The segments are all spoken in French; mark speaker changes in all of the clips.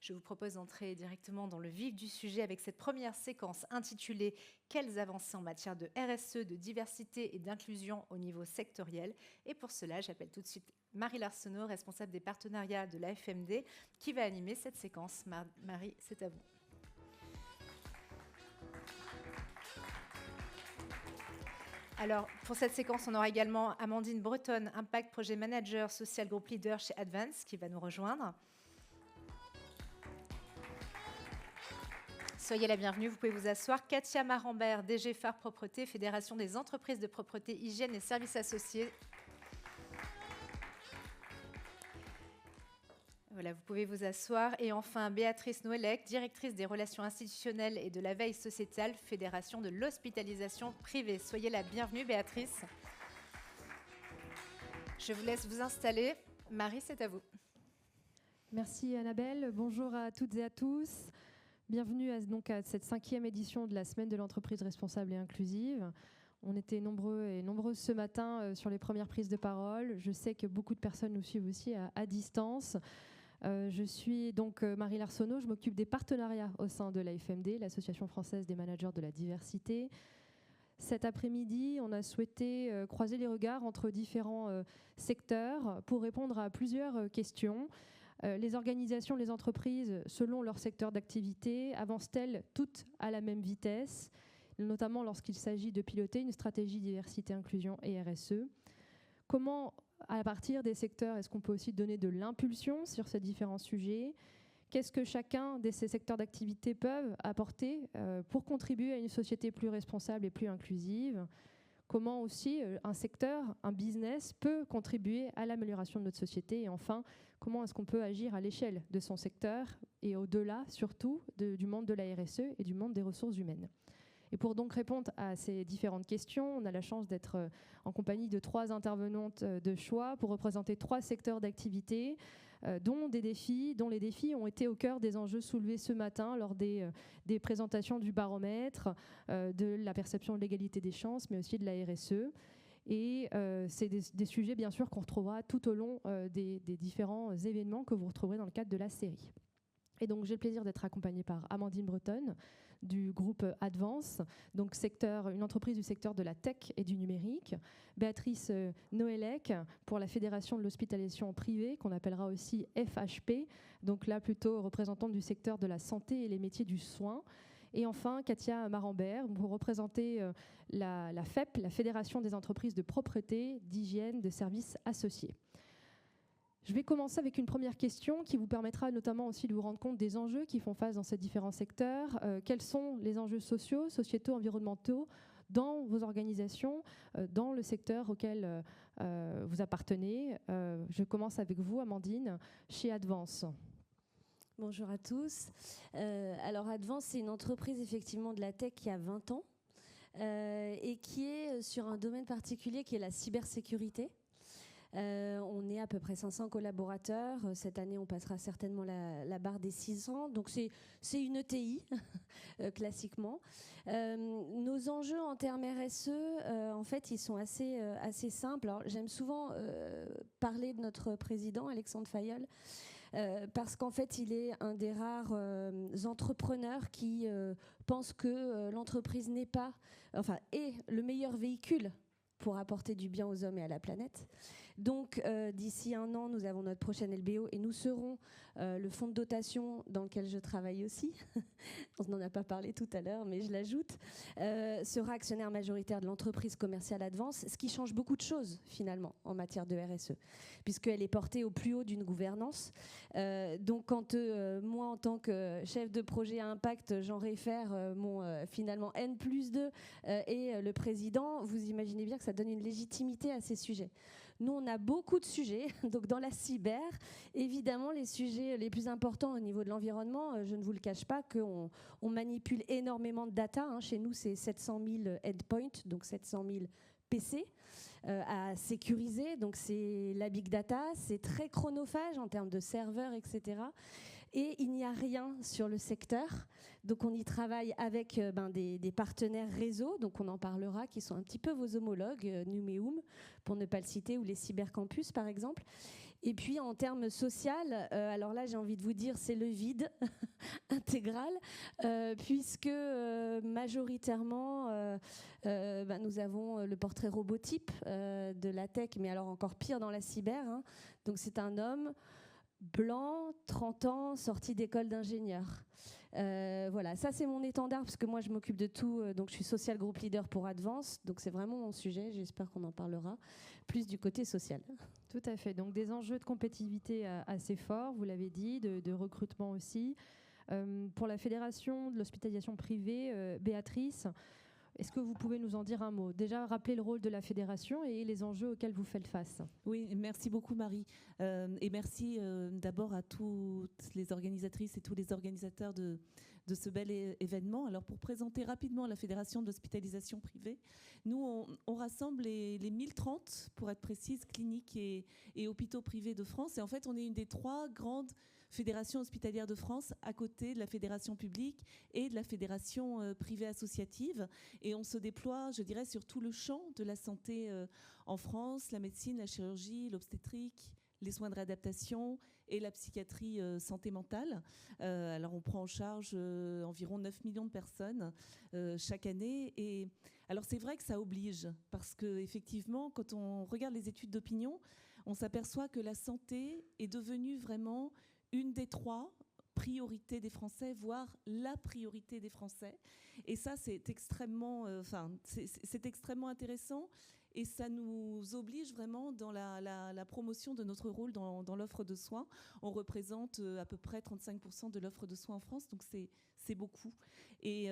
Speaker 1: Je vous propose d'entrer directement dans le vif du sujet avec cette première séquence intitulée « Quelles avancées en matière de RSE, de diversité et d'inclusion au niveau sectoriel ?» Et pour cela, j'appelle tout de suite Marie Larsonneau, responsable des partenariats de la FMD, qui va animer cette séquence. Marie, c'est à vous. Alors, pour cette séquence, on aura également Amandine Breton, Impact Project Manager, Social Group Leader chez Advance, qui va nous rejoindre. Soyez la bienvenue, vous pouvez vous asseoir. Katia Marambert, DG Phare Propreté, Fédération des entreprises de propreté, hygiène et services associés. Voilà, vous pouvez vous asseoir. Et enfin, Béatrice Noëlec, directrice des relations institutionnelles et de la veille sociétale, Fédération de l'hospitalisation privée. Soyez la bienvenue, Béatrice. Je vous laisse vous installer. Marie, c'est à vous.
Speaker 2: Merci Annabelle. Bonjour à toutes et à tous. Bienvenue à cette 5e édition de la Semaine de l'entreprise responsable et inclusive. On était nombreux et nombreuses ce matin sur les premières prises de parole. Je sais que beaucoup de personnes nous suivent aussi à distance. Je suis donc Marie Larsonneau, je m'occupe des partenariats au sein de la FMD, l'Association française des managers de la diversité. Cet après-midi, on a souhaité croiser les regards entre différents secteurs pour répondre à plusieurs questions. Les organisations, les entreprises, selon leur secteur d'activité, avancent-elles toutes à la même vitesse, notamment lorsqu'il s'agit de piloter une stratégie diversité, inclusion et RSE? Comment, à partir des secteurs, est-ce qu'on peut aussi donner de l'impulsion sur ces différents sujets? Qu'est-ce que chacun de ces secteurs d'activité peuvent apporter pour contribuer à une société plus responsable et plus inclusive? Comment aussi un secteur, un business peut contribuer à l'amélioration de notre société? Et enfin, comment est-ce qu'on peut agir à l'échelle de son secteur et au-delà, surtout, du monde de la RSE et du monde des ressources humaines? Et pour donc répondre à ces différentes questions, on a la chance d'être en compagnie de 3 intervenantes de choix pour représenter 3 secteurs d'activité, dont les défis ont été au cœur des enjeux soulevés ce matin lors des présentations du baromètre, de la perception de l'égalité des chances, mais aussi de la RSE. Et c'est des sujets, bien sûr, qu'on retrouvera tout au long des différents événements que vous retrouverez dans le cadre de la série. Et donc, j'ai le plaisir d'être accompagnée par Amandine Breton du groupe Advance, donc une entreprise du secteur de la tech et du numérique. Béatrice Noëlec pour la Fédération de l'hospitalisation privée, qu'on appellera aussi FHP, donc là plutôt représentante du secteur de la santé et les métiers du soin. Et enfin, Katia Marambert pour représenter la FEP, la Fédération des entreprises de propreté, d'hygiène, de services associés. Je vais commencer avec une première question qui vous permettra notamment aussi de vous rendre compte des enjeux qui font face dans ces différents secteurs. Quels sont les enjeux sociaux, sociétaux, environnementaux dans vos organisations, dans le secteur auquel vous appartenez? Je commence avec vous, Amandine, chez Advance.
Speaker 3: Bonjour à tous. Alors Advance, c'est une entreprise effectivement de la tech qui a 20 ans et qui est sur un domaine particulier qui est la cybersécurité. On est à peu près 500 collaborateurs. Cette année, on passera certainement la barre des 600. Donc, c'est une ETI, classiquement. Nos enjeux en termes RSE, en fait, ils sont assez simples. Alors, j'aime souvent parler de notre président, Alexandre Fayolle, parce qu'en fait, il est un des rares entrepreneurs qui pense que l'entreprise est le meilleur véhicule pour apporter du bien aux hommes et à la planète. Donc, d'ici 1 an, nous avons notre prochaine LBO et nous serons le fonds de dotation dans lequel je travaille aussi. On n'en a pas parlé tout à l'heure, mais je l'ajoute. Sera actionnaire majoritaire de l'entreprise commerciale Advance, ce qui change beaucoup de choses, finalement, en matière de RSE, puisqu'elle est portée au plus haut d'une gouvernance. Donc, quand moi, en tant que chef de projet à impact, j'en réfère mon finalement N+2 et le président, vous imaginez bien que ça donne une légitimité à ces sujets. Nous, on a beaucoup de sujets. Donc, dans la cyber, évidemment, les sujets les plus importants au niveau de l'environnement, je ne vous le cache pas, qu'on manipule énormément de data. Chez nous, c'est 700 000 endpoints, donc 700 000 PC à sécuriser. Donc, c'est la big data. C'est très chronophage en termes de serveurs, etc. Et il n'y a rien sur le secteur. Donc, on y travaille avec des partenaires réseau. Donc, on en parlera, qui sont un petit peu vos homologues, Numéum, pour ne pas le citer, ou les cybercampus, par exemple. Et puis en termes social, alors là j'ai envie de vous dire c'est le vide intégral, puisque majoritairement nous avons le portrait robotype de la tech, mais alors encore pire dans la cyber. Hein. Donc c'est un homme blanc, 30 ans, sorti d'école d'ingénieur. Voilà, ça c'est mon étendard parce que moi je m'occupe de tout, donc je suis social group leader pour Advance, donc c'est vraiment mon sujet, j'espère qu'on en parlera plus du côté social.
Speaker 2: Tout à fait, donc des enjeux de compétitivité assez forts, vous l'avez dit, de recrutement aussi. Pour la Fédération de l'hospitalisation privée, Béatrice, est-ce que vous pouvez nous en dire un mot? Déjà, rappeler le rôle de la fédération et les enjeux auxquels vous faites face.
Speaker 4: Oui, merci beaucoup Marie. Et merci d'abord à toutes les organisatrices et tous les organisateurs de ce bel événement. Alors pour présenter rapidement la Fédération de l'hospitalisation privée, nous on rassemble les 1030, pour être précise, cliniques et hôpitaux privés de France. Et en fait, on est une des 3 grandes fédérations hospitalières de France à côté de la fédération publique et de la fédération privée associative. Et on se déploie, je dirais, sur tout le champ de la santé en France, la médecine, la chirurgie, l'obstétrique, les soins de réadaptation et la psychiatrie santé mentale. Alors on prend en charge environ 9 millions de personnes chaque année. Et alors c'est vrai que ça oblige, parce qu'effectivement, quand on regarde les études d'opinion, on s'aperçoit que la santé est devenue vraiment une des 3 priorités des Français, voire la priorité des Français. Et ça, c'est extrêmement, c'est extrêmement intéressant. Et ça nous oblige vraiment dans la promotion de notre rôle dans l'offre de soins. On représente à peu près 35% de l'offre de soins en France, donc c'est beaucoup. Et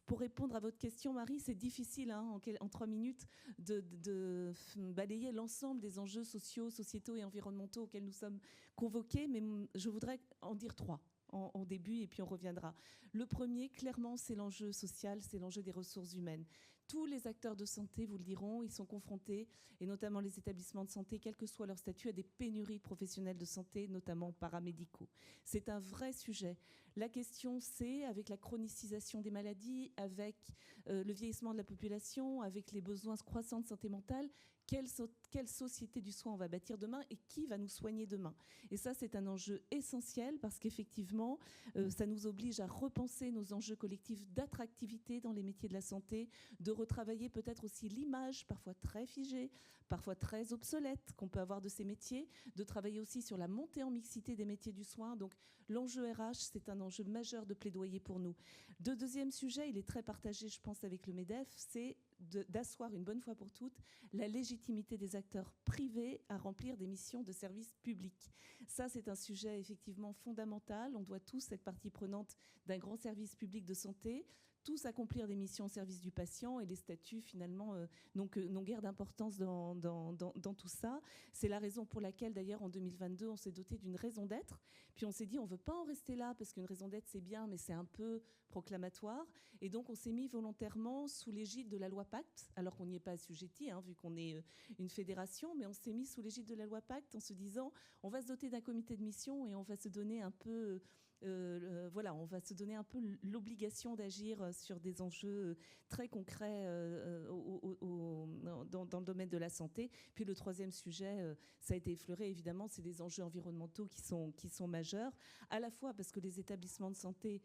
Speaker 4: pour répondre à votre question, Marie, c'est difficile en 3 minutes de balayer l'ensemble des enjeux sociaux, sociétaux et environnementaux auxquels nous sommes convoqués, mais je voudrais en dire 3 en début et puis on reviendra. Le premier, clairement, c'est l'enjeu social, c'est l'enjeu des ressources humaines. Tous les acteurs de santé, vous le diront, ils sont confrontés, et notamment les établissements de santé, quel que soit leur statut, à des pénuries de professionnels de santé, notamment paramédicaux. C'est un vrai sujet. La question, c'est, avec la chronicisation des maladies, avec le vieillissement de la population, avec les besoins croissants de santé mentale, quelle société du soin on va bâtir demain et qui va nous soigner demain. Et ça, c'est un enjeu essentiel parce qu'effectivement, ça nous oblige à repenser nos enjeux collectifs d'attractivité dans les métiers de la santé, de retravailler peut-être aussi l'image, parfois très figée, parfois très obsolète qu'on peut avoir de ces métiers, de travailler aussi sur la montée en mixité des métiers du soin. Donc l'enjeu RH, c'est un enjeu majeur de plaidoyer pour nous. Le deuxième sujet, il est très partagé, je pense, avec le MEDEF, c'est d'asseoir une bonne fois pour toutes la légitimité des acteurs privés à remplir des missions de service public. Ça, c'est un sujet effectivement fondamental. On doit tous être partie prenante d'un grand service public de santé, tous accomplir des missions au service du patient, et les statuts finalement n'ont guère d'importance dans tout ça. C'est la raison pour laquelle d'ailleurs en 2022 on s'est doté d'une raison d'être, puis on s'est dit on ne veut pas en rester là parce qu'une raison d'être c'est bien mais c'est un peu proclamatoire, et donc on s'est mis volontairement sous l'égide de la loi Pacte, alors qu'on n'y est pas assujetti vu qu'on est une fédération, mais on s'est mis sous l'égide de la loi Pacte en se disant on va se doter d'un comité de mission et on va se donner un peu on va se donner un peu l'obligation d'agir sur des enjeux très concrets dans le domaine de la santé. Puis le troisième sujet, ça a été effleuré évidemment, c'est des enjeux environnementaux qui sont majeurs, à la fois parce que les établissements de santé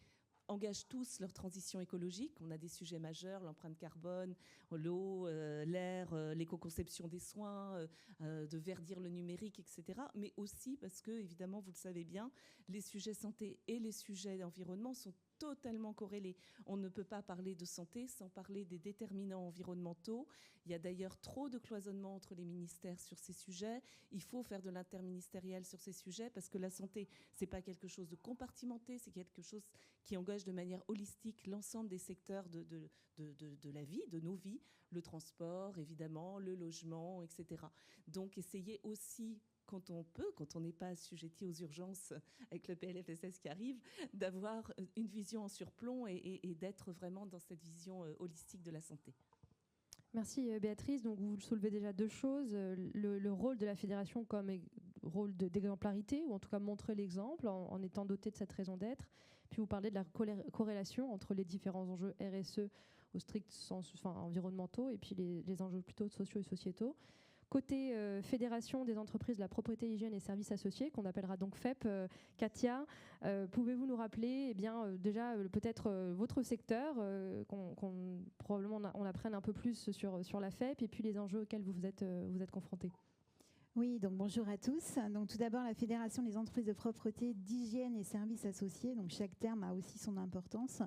Speaker 4: engagent tous leur transition écologique. On a des sujets majeurs, l'empreinte carbone, l'eau, l'air, l'éco-conception des soins, de verdir le numérique, etc. Mais aussi parce que, évidemment, vous le savez bien, les sujets santé et les sujets environnement sont totalement corrélés. On ne peut pas parler de santé sans parler des déterminants environnementaux. Il y a d'ailleurs trop de cloisonnement entre les ministères sur ces sujets. Il faut faire de l'interministériel sur ces sujets parce que la santé, c'est pas quelque chose de compartimenté, c'est quelque chose qui engage de manière holistique l'ensemble des secteurs de la vie, de nos vies, le transport, évidemment, le logement, etc. Donc, essayez aussi, quand on peut, quand on n'est pas assujetti aux urgences avec le PLFSS qui arrive, d'avoir une vision en surplomb et d'être vraiment dans cette vision holistique de la santé.
Speaker 2: Merci Béatrice. Donc vous soulevez déjà 2 choses. Le rôle de la fédération comme rôle d'exemplarité, ou en tout cas montrer l'exemple en étant doté de cette raison d'être. Puis vous parlez de la corrélation entre les différents enjeux RSE au strict sens environnementaux et puis les enjeux plutôt sociaux et sociétaux. Côté Fédération des entreprises de la propreté, hygiène et services associés, qu'on appellera donc FEP, Katia, pouvez-vous nous rappeler déjà peut-être votre secteur, probablement on apprenne un peu plus sur la FEP, et puis les enjeux auxquels vous êtes confrontés.
Speaker 5: Oui, donc bonjour à tous. Donc tout d'abord, la Fédération des entreprises de propreté, d'hygiène et services associés. Donc chaque terme a aussi son importance.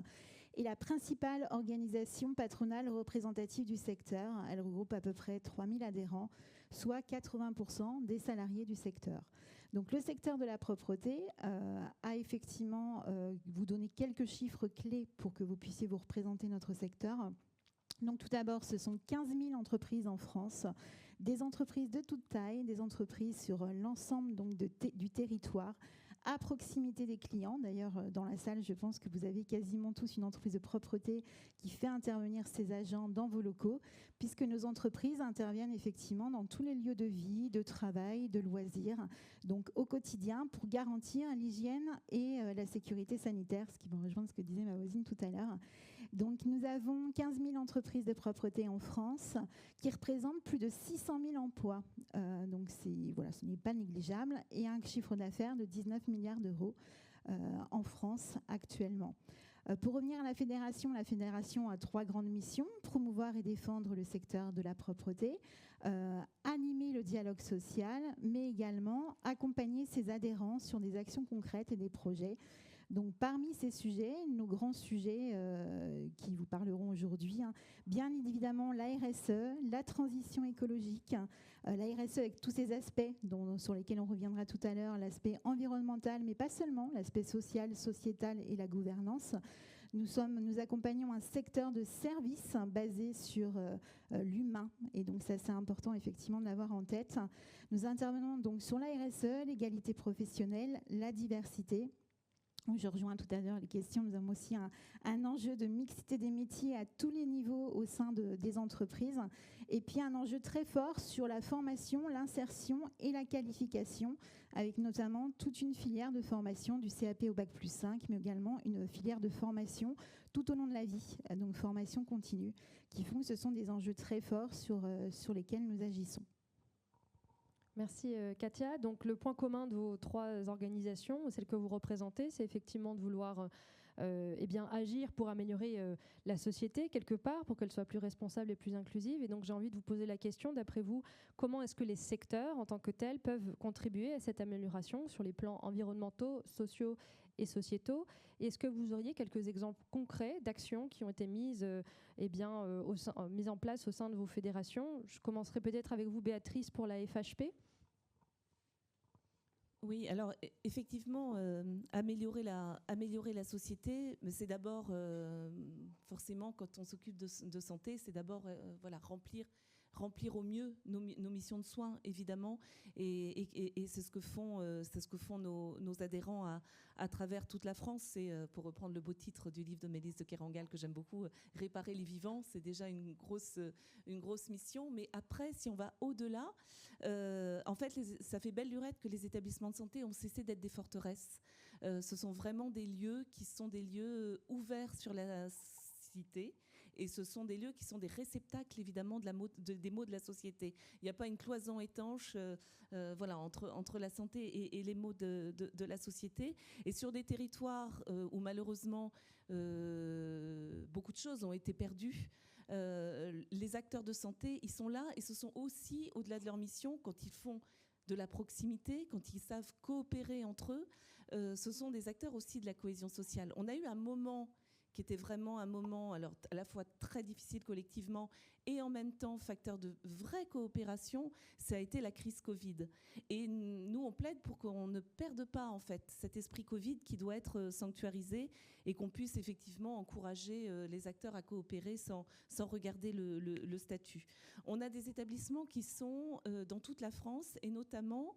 Speaker 5: Et la principale organisation patronale représentative du secteur. Elle regroupe à peu près 3000 adhérents, soit 80% des salariés du secteur. Donc le secteur de la propreté a effectivement, vous donner quelques chiffres clés pour que vous puissiez vous représenter notre secteur. Donc tout d'abord, ce sont 15 000 entreprises en France, des entreprises de toute taille, des entreprises sur l'ensemble donc du territoire, à proximité des clients. D'ailleurs, dans la salle, je pense que vous avez quasiment tous une entreprise de propreté qui fait intervenir ses agents dans vos locaux, puisque nos entreprises interviennent effectivement dans tous les lieux de vie, de travail, de loisirs, donc au quotidien, pour garantir l'hygiène et la sécurité sanitaire, ce qui me rejoint ce que disait ma voisine tout à l'heure. Donc nous avons 15 000 entreprises de propreté en France qui représentent plus de 600 000 emplois. Donc voilà, ce n'est pas négligeable, et un chiffre d'affaires de 19 milliards d'euros en France actuellement. Pour revenir à la fédération a 3 grandes missions: promouvoir et défendre le secteur de la propreté, animer le dialogue social, mais également accompagner ses adhérents sur des actions concrètes et des projets. Donc parmi ces sujets, nos grands sujets qui vous parleront aujourd'hui, bien évidemment la RSE, la transition écologique, la RSE avec tous ces aspects sur lesquels on reviendra tout à l'heure, l'aspect environnemental, mais pas seulement, l'aspect social, sociétal et la gouvernance. Nous accompagnons un secteur de services basé sur l'humain, et donc ça c'est important effectivement de l'avoir en tête. Nous intervenons donc sur la RSE, l'égalité professionnelle, la diversité. Je rejoins tout à l'heure les questions. Nous avons aussi un enjeu de mixité des métiers à tous les niveaux au sein des entreprises. Et puis un enjeu très fort sur la formation, l'insertion et la qualification, avec notamment toute une filière de formation du CAP au Bac+5, mais également une filière de formation tout au long de la vie, donc formation continue, qui font que ce sont des enjeux très forts sur lesquels nous agissons.
Speaker 2: Merci Katia. Donc le point commun de vos 3 organisations, celles que vous représentez, c'est effectivement de vouloir agir pour améliorer la société quelque part, pour qu'elle soit plus responsable et plus inclusive. Et donc j'ai envie de vous poser la question, d'après vous, comment est-ce que les secteurs en tant que tels peuvent contribuer à cette amélioration sur les plans environnementaux, sociaux et sociétaux? Et est-ce que vous auriez quelques exemples concrets d'actions qui ont été mises en place au sein de vos fédérations? Je commencerai peut-être avec vous, Béatrice, pour la FHP.
Speaker 4: Oui, alors effectivement, améliorer la société, mais c'est d'abord, forcément, quand on s'occupe de santé, c'est d'abord remplir au mieux nos missions de soins, évidemment, et c'est ce que font nos adhérents à travers toute la France. C'est, pour reprendre le beau titre du livre de Mélisse de Kerangal que j'aime beaucoup, réparer les vivants, c'est déjà une grosse mission. Mais après, si on va au-delà, en fait, ça fait belle lurette que les établissements de santé ont cessé d'être des forteresses. Ce sont vraiment des lieux qui sont des lieux ouverts sur la cité. Et ce sont des lieux qui sont des réceptacles, évidemment, des maux de la société. Il n'y a pas une cloison étanche entre la santé et les maux de la société. Et sur des territoires où, malheureusement, beaucoup de choses ont été perdues, les acteurs de santé, ils sont là, et ce sont aussi, au-delà de leur mission, quand ils font de la proximité, quand ils savent coopérer entre eux, ce sont des acteurs aussi de la cohésion sociale. On a eu un moment qui était vraiment un moment alors, à la fois très difficile collectivement et en même temps facteur de vraie coopération, ça a été la crise Covid. Et nous, on plaide pour qu'on ne perde pas en fait cet esprit Covid qui doit être sanctuarisé et qu'on puisse effectivement encourager les acteurs à coopérer sans regarder le statut. On a des établissements qui sont dans toute la France et notamment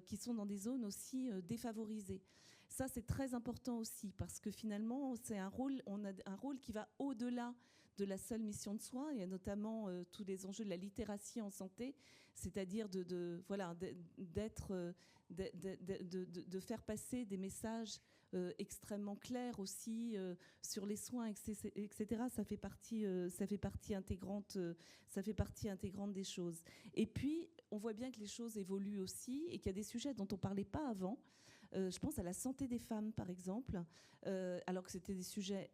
Speaker 4: qui sont dans des zones aussi défavorisées. Ça, c'est très important aussi parce que finalement, on a un rôle qui va au-delà de la seule mission de soins. Il y a notamment tous les enjeux de la littératie en santé, c'est-à-dire de faire passer des messages extrêmement clair aussi sur les soins, etc. Ça fait partie intégrante des choses. Et puis, on voit bien que les choses évoluent aussi et qu'il y a des sujets dont on ne parlait pas avant. Je pense à la santé des femmes, par exemple, alors que c'était des sujets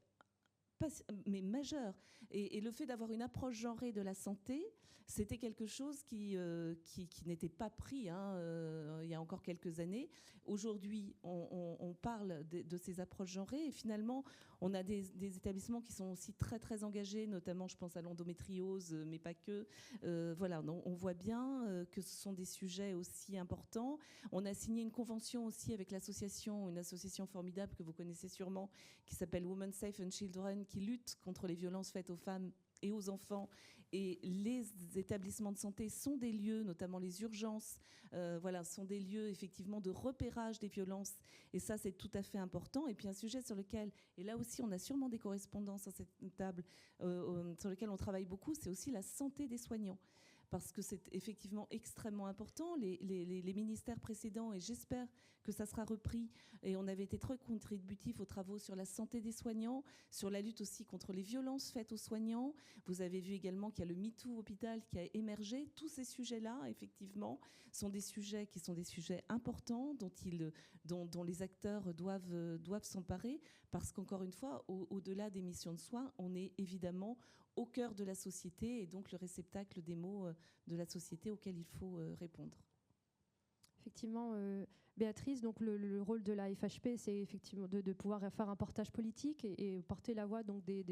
Speaker 4: mais majeurs. Et le fait d'avoir une approche genrée de la santé, c'était quelque chose qui n'était pas pris il y a encore quelques années. Aujourd'hui, on parle de ces approches genrées et finalement, on a des établissements qui sont aussi très, très engagés, notamment, je pense à l'endométriose, mais pas que. Voilà, on voit bien que ce sont des sujets aussi importants. On a signé une convention aussi avec une association formidable que vous connaissez sûrement, qui s'appelle Women Safe and Children, qui lutte contre les violences faites aux femmes et aux enfants. Et les établissements de santé sont des lieux, notamment les urgences, sont des lieux effectivement de repérage des violences. Et ça, c'est tout à fait important. Et puis un sujet sur lequel, et là aussi on a sûrement des correspondances à cette table, sur lequel on travaille beaucoup, c'est aussi la santé des soignants. Parce que c'est effectivement extrêmement important. Les ministères précédents, et j'espère que ça sera repris, et on avait été très contributifs aux travaux sur la santé des soignants, sur la lutte aussi contre les violences faites aux soignants. Vous avez vu également qu'il y a le MeToo hôpital qui a émergé. Tous ces sujets-là, effectivement, sont des sujets qui sont des sujets importants dont les acteurs doivent s'emparer, parce qu'encore une fois, au-delà des missions de soins, on est évidemment au cœur de la société et donc le réceptacle des mots de la société auxquels il faut répondre.
Speaker 2: Effectivement, Béatrice, donc le rôle de la FHP, c'est effectivement de pouvoir faire un portage politique et porter la voix donc des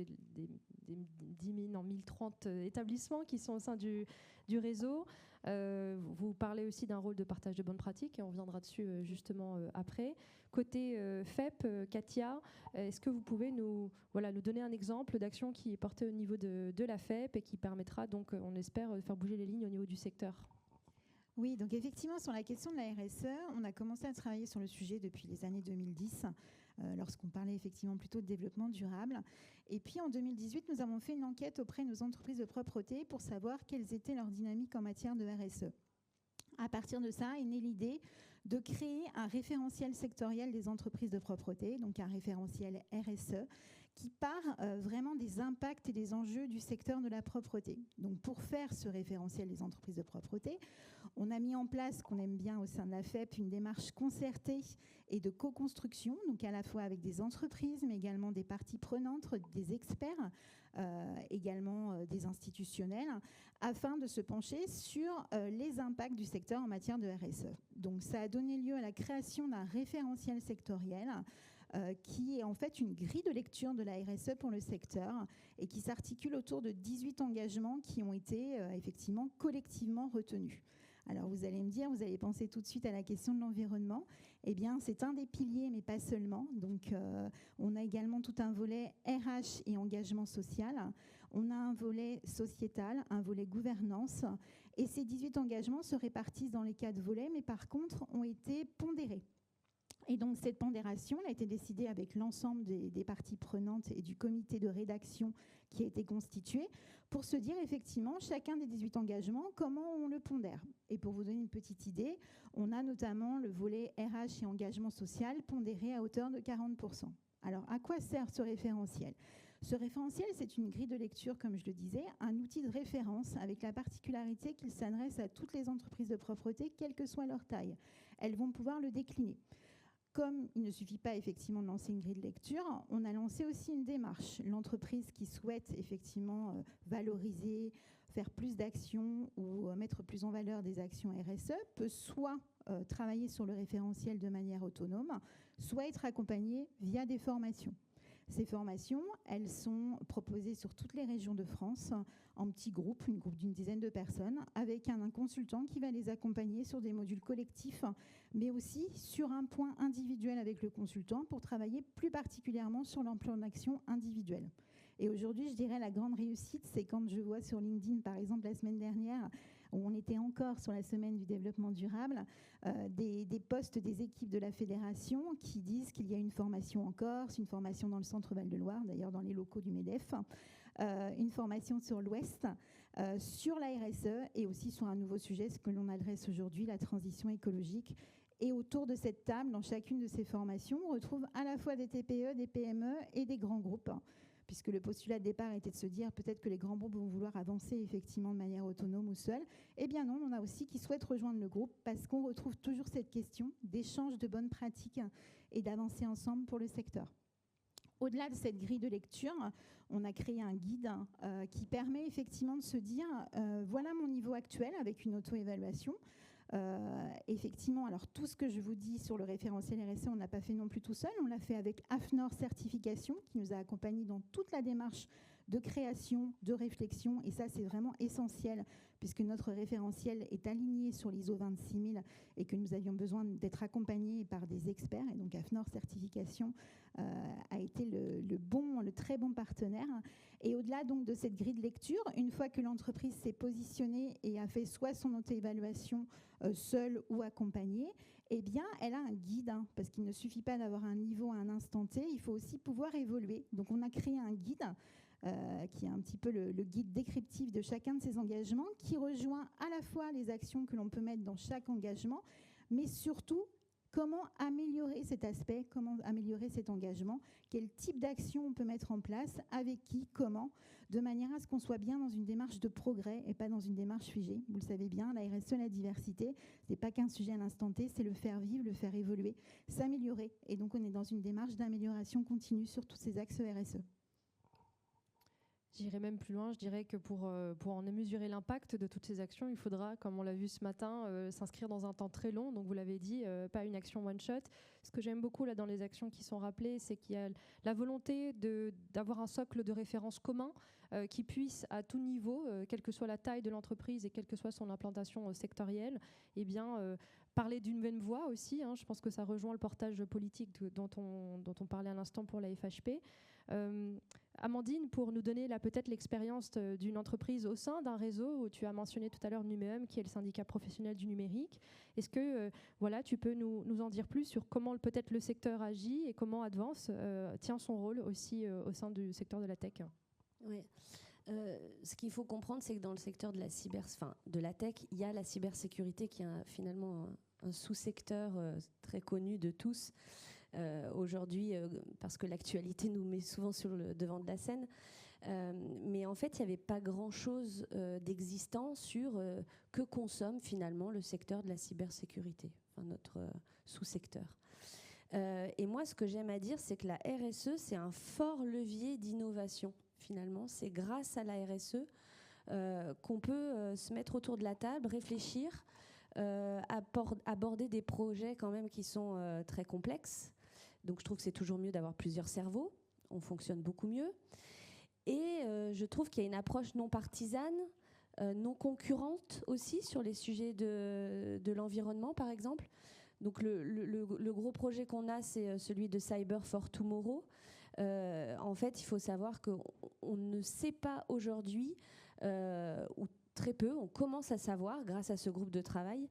Speaker 2: 1030 établissements qui sont au sein du réseau. Vous parlez aussi d'un rôle de partage de bonnes pratiques et on reviendra dessus justement après. Côté FEP, Katia, est-ce que vous pouvez nous donner un exemple d'action qui est portée au niveau de la FEP et qui permettra donc, on espère, de faire bouger les lignes au niveau du secteur ?
Speaker 5: Oui, donc effectivement, sur la question de la RSE, on a commencé à travailler sur le sujet depuis les années 2010, lorsqu'on parlait effectivement plutôt de développement durable. Et puis en 2018, nous avons fait une enquête auprès de nos entreprises de propreté pour savoir quelles étaient leurs dynamiques en matière de RSE. À partir de ça est née l'idée de créer un référentiel sectoriel des entreprises de propreté, donc un référentiel RSE, qui part vraiment des impacts et des enjeux du secteur de la propreté. Donc pour faire ce référentiel des entreprises de propreté, on a mis en place, qu'on aime bien au sein de la FEP, une démarche concertée et de co-construction, donc à la fois avec des entreprises, mais également des parties prenantes, des experts, également des institutionnels, afin de se pencher sur les impacts du secteur en matière de RSE. Donc ça a donné lieu à la création d'un référentiel sectoriel qui est en fait une grille de lecture de la RSE pour le secteur et qui s'articule autour de 18 engagements qui ont été effectivement collectivement retenus. Alors vous allez me dire, vous allez penser tout de suite à la question de l'environnement. Eh bien, c'est un des piliers, mais pas seulement. Donc, on a également tout un volet RH et engagement social. On a un volet sociétal, un volet gouvernance. Et ces 18 engagements se répartissent dans les 4 volets, mais par contre, ont été pondérés. Et donc, cette pondération a été décidée avec l'ensemble des parties prenantes et du comité de rédaction qui a été constitué pour se dire effectivement, chacun des 18 engagements, comment on le pondère. Et pour vous donner une petite idée, on a notamment le volet RH et engagement social pondéré à hauteur de 40%. Alors, à quoi sert ce référentiel ? Ce référentiel, c'est une grille de lecture, comme je le disais, un outil de référence avec la particularité qu'il s'adresse à toutes les entreprises de propreté, quelle que soit leur taille. Elles vont pouvoir le décliner. Comme il ne suffit pas effectivement de lancer une grille de lecture, on a lancé aussi une démarche. L'entreprise qui souhaite effectivement valoriser, faire plus d'actions ou mettre plus en valeur des actions RSE peut soit travailler sur le référentiel de manière autonome, soit être accompagnée via des formations. Ces formations, elles sont proposées sur toutes les régions de France en petits groupes, une groupe d'une dizaine de personnes, avec un consultant qui va les accompagner sur des modules collectifs, mais aussi sur un point individuel avec le consultant pour travailler plus particulièrement sur leur plan d'action individuel. Et aujourd'hui, je dirais la grande réussite, c'est quand je vois sur LinkedIn, par exemple, la semaine dernière, où on était encore sur la semaine du développement durable, des posts des équipes de la fédération qui disent qu'il y a une formation en Corse, une formation dans le centre Val-de-Loire, d'ailleurs dans les locaux du MEDEF, une formation sur l'Ouest, sur la RSE et aussi sur un nouveau sujet, ce que l'on adresse aujourd'hui, la transition écologique Et autour de cette table, dans chacune de ces formations, on retrouve à la fois des TPE, des PME et des grands groupes, puisque le postulat de départ était de se dire peut-être que les grands groupes vont vouloir avancer effectivement de manière autonome ou seule. Eh bien non, on a aussi qui souhaitent rejoindre le groupe parce qu'on retrouve toujours cette question d'échange de bonnes pratiques et d'avancer ensemble pour le secteur. Au-delà de cette grille de lecture, on a créé un guide qui permet effectivement de se dire voilà mon niveau actuel avec une auto-évaluation. Effectivement, alors tout ce que je vous dis sur le référentiel RSE, on n'a pas fait non plus tout seul, on l'a fait avec AFNOR Certification qui nous a accompagnés dans toute la démarche de création, de réflexion, et ça c'est vraiment essentiel puisque notre référentiel est aligné sur l'ISO 26000 et que nous avions besoin d'être accompagnés par des experts, et donc AFNOR Certification a été le très bon partenaire. Et au-delà donc de cette grille de lecture, une fois que l'entreprise s'est positionnée et a fait soit son auto-évaluation seule ou accompagnée, eh bien, elle a un guide, parce qu'il ne suffit pas d'avoir un niveau à un instant T, il faut aussi pouvoir évoluer. Donc, on a créé un guide qui est un petit peu le guide descriptif de chacun de ces engagements, qui rejoint à la fois les actions que l'on peut mettre dans chaque engagement, mais surtout comment améliorer cet aspect, comment améliorer cet engagement, quel type d'action on peut mettre en place, avec qui, comment, de manière à ce qu'on soit bien dans une démarche de progrès et pas dans une démarche figée. Vous le savez bien, la RSE, la diversité, ce n'est pas qu'un sujet à l'instant T, c'est le faire vivre, le faire évoluer, s'améliorer. Et donc on est dans une démarche d'amélioration continue sur tous ces axes RSE.
Speaker 2: J'irai même plus loin, je dirais que pour en mesurer l'impact de toutes ces actions, il faudra, comme on l'a vu ce matin, s'inscrire dans un temps très long. Donc vous l'avez dit, pas une action one-shot. Ce que j'aime beaucoup là dans les actions qui sont rappelées, c'est qu'il y a la volonté d'avoir un socle de référence commun qui puisse, à tout niveau, quelle que soit la taille de l'entreprise et quelle que soit son implantation sectorielle, eh bien, parler d'une même voix aussi. Je pense que ça rejoint le portage politique dont on parlait à l'instant pour la FHP. Amandine, pour nous donner là peut-être l'expérience d'une entreprise au sein d'un réseau, où tu as mentionné tout à l'heure Numéum, qui est le syndicat professionnel du numérique. Est-ce que voilà, tu peux nous en dire plus sur comment peut-être le secteur agit et comment Advance tient son rôle aussi au sein du secteur de la tech?
Speaker 3: Oui. Ce qu'il faut comprendre, c'est que dans le secteur de la tech, il y a la cybersécurité qui est finalement un sous-secteur très connu de tous. Aujourd'hui, parce que l'actualité nous met souvent sur le devant de la scène. Mais en fait, il n'y avait pas grand-chose d'existant sur que consomme finalement le secteur de la cybersécurité, enfin notre sous-secteur. Et moi, ce que j'aime à dire, c'est que la RSE, c'est un fort levier d'innovation. Finalement, c'est grâce à la RSE qu'on peut se mettre autour de la table, réfléchir, aborder des projets quand même qui sont très complexes. Donc je trouve que c'est toujours mieux d'avoir plusieurs cerveaux. On fonctionne beaucoup mieux. Et je trouve qu'il y a une approche non partisane, non concurrente aussi sur les sujets de l'environnement, par exemple. Donc le gros projet qu'on a, c'est celui de Cyber for Tomorrow. En fait, il faut savoir qu'on ne sait pas aujourd'hui, ou très peu, on commence à savoir grâce à ce groupe de travail,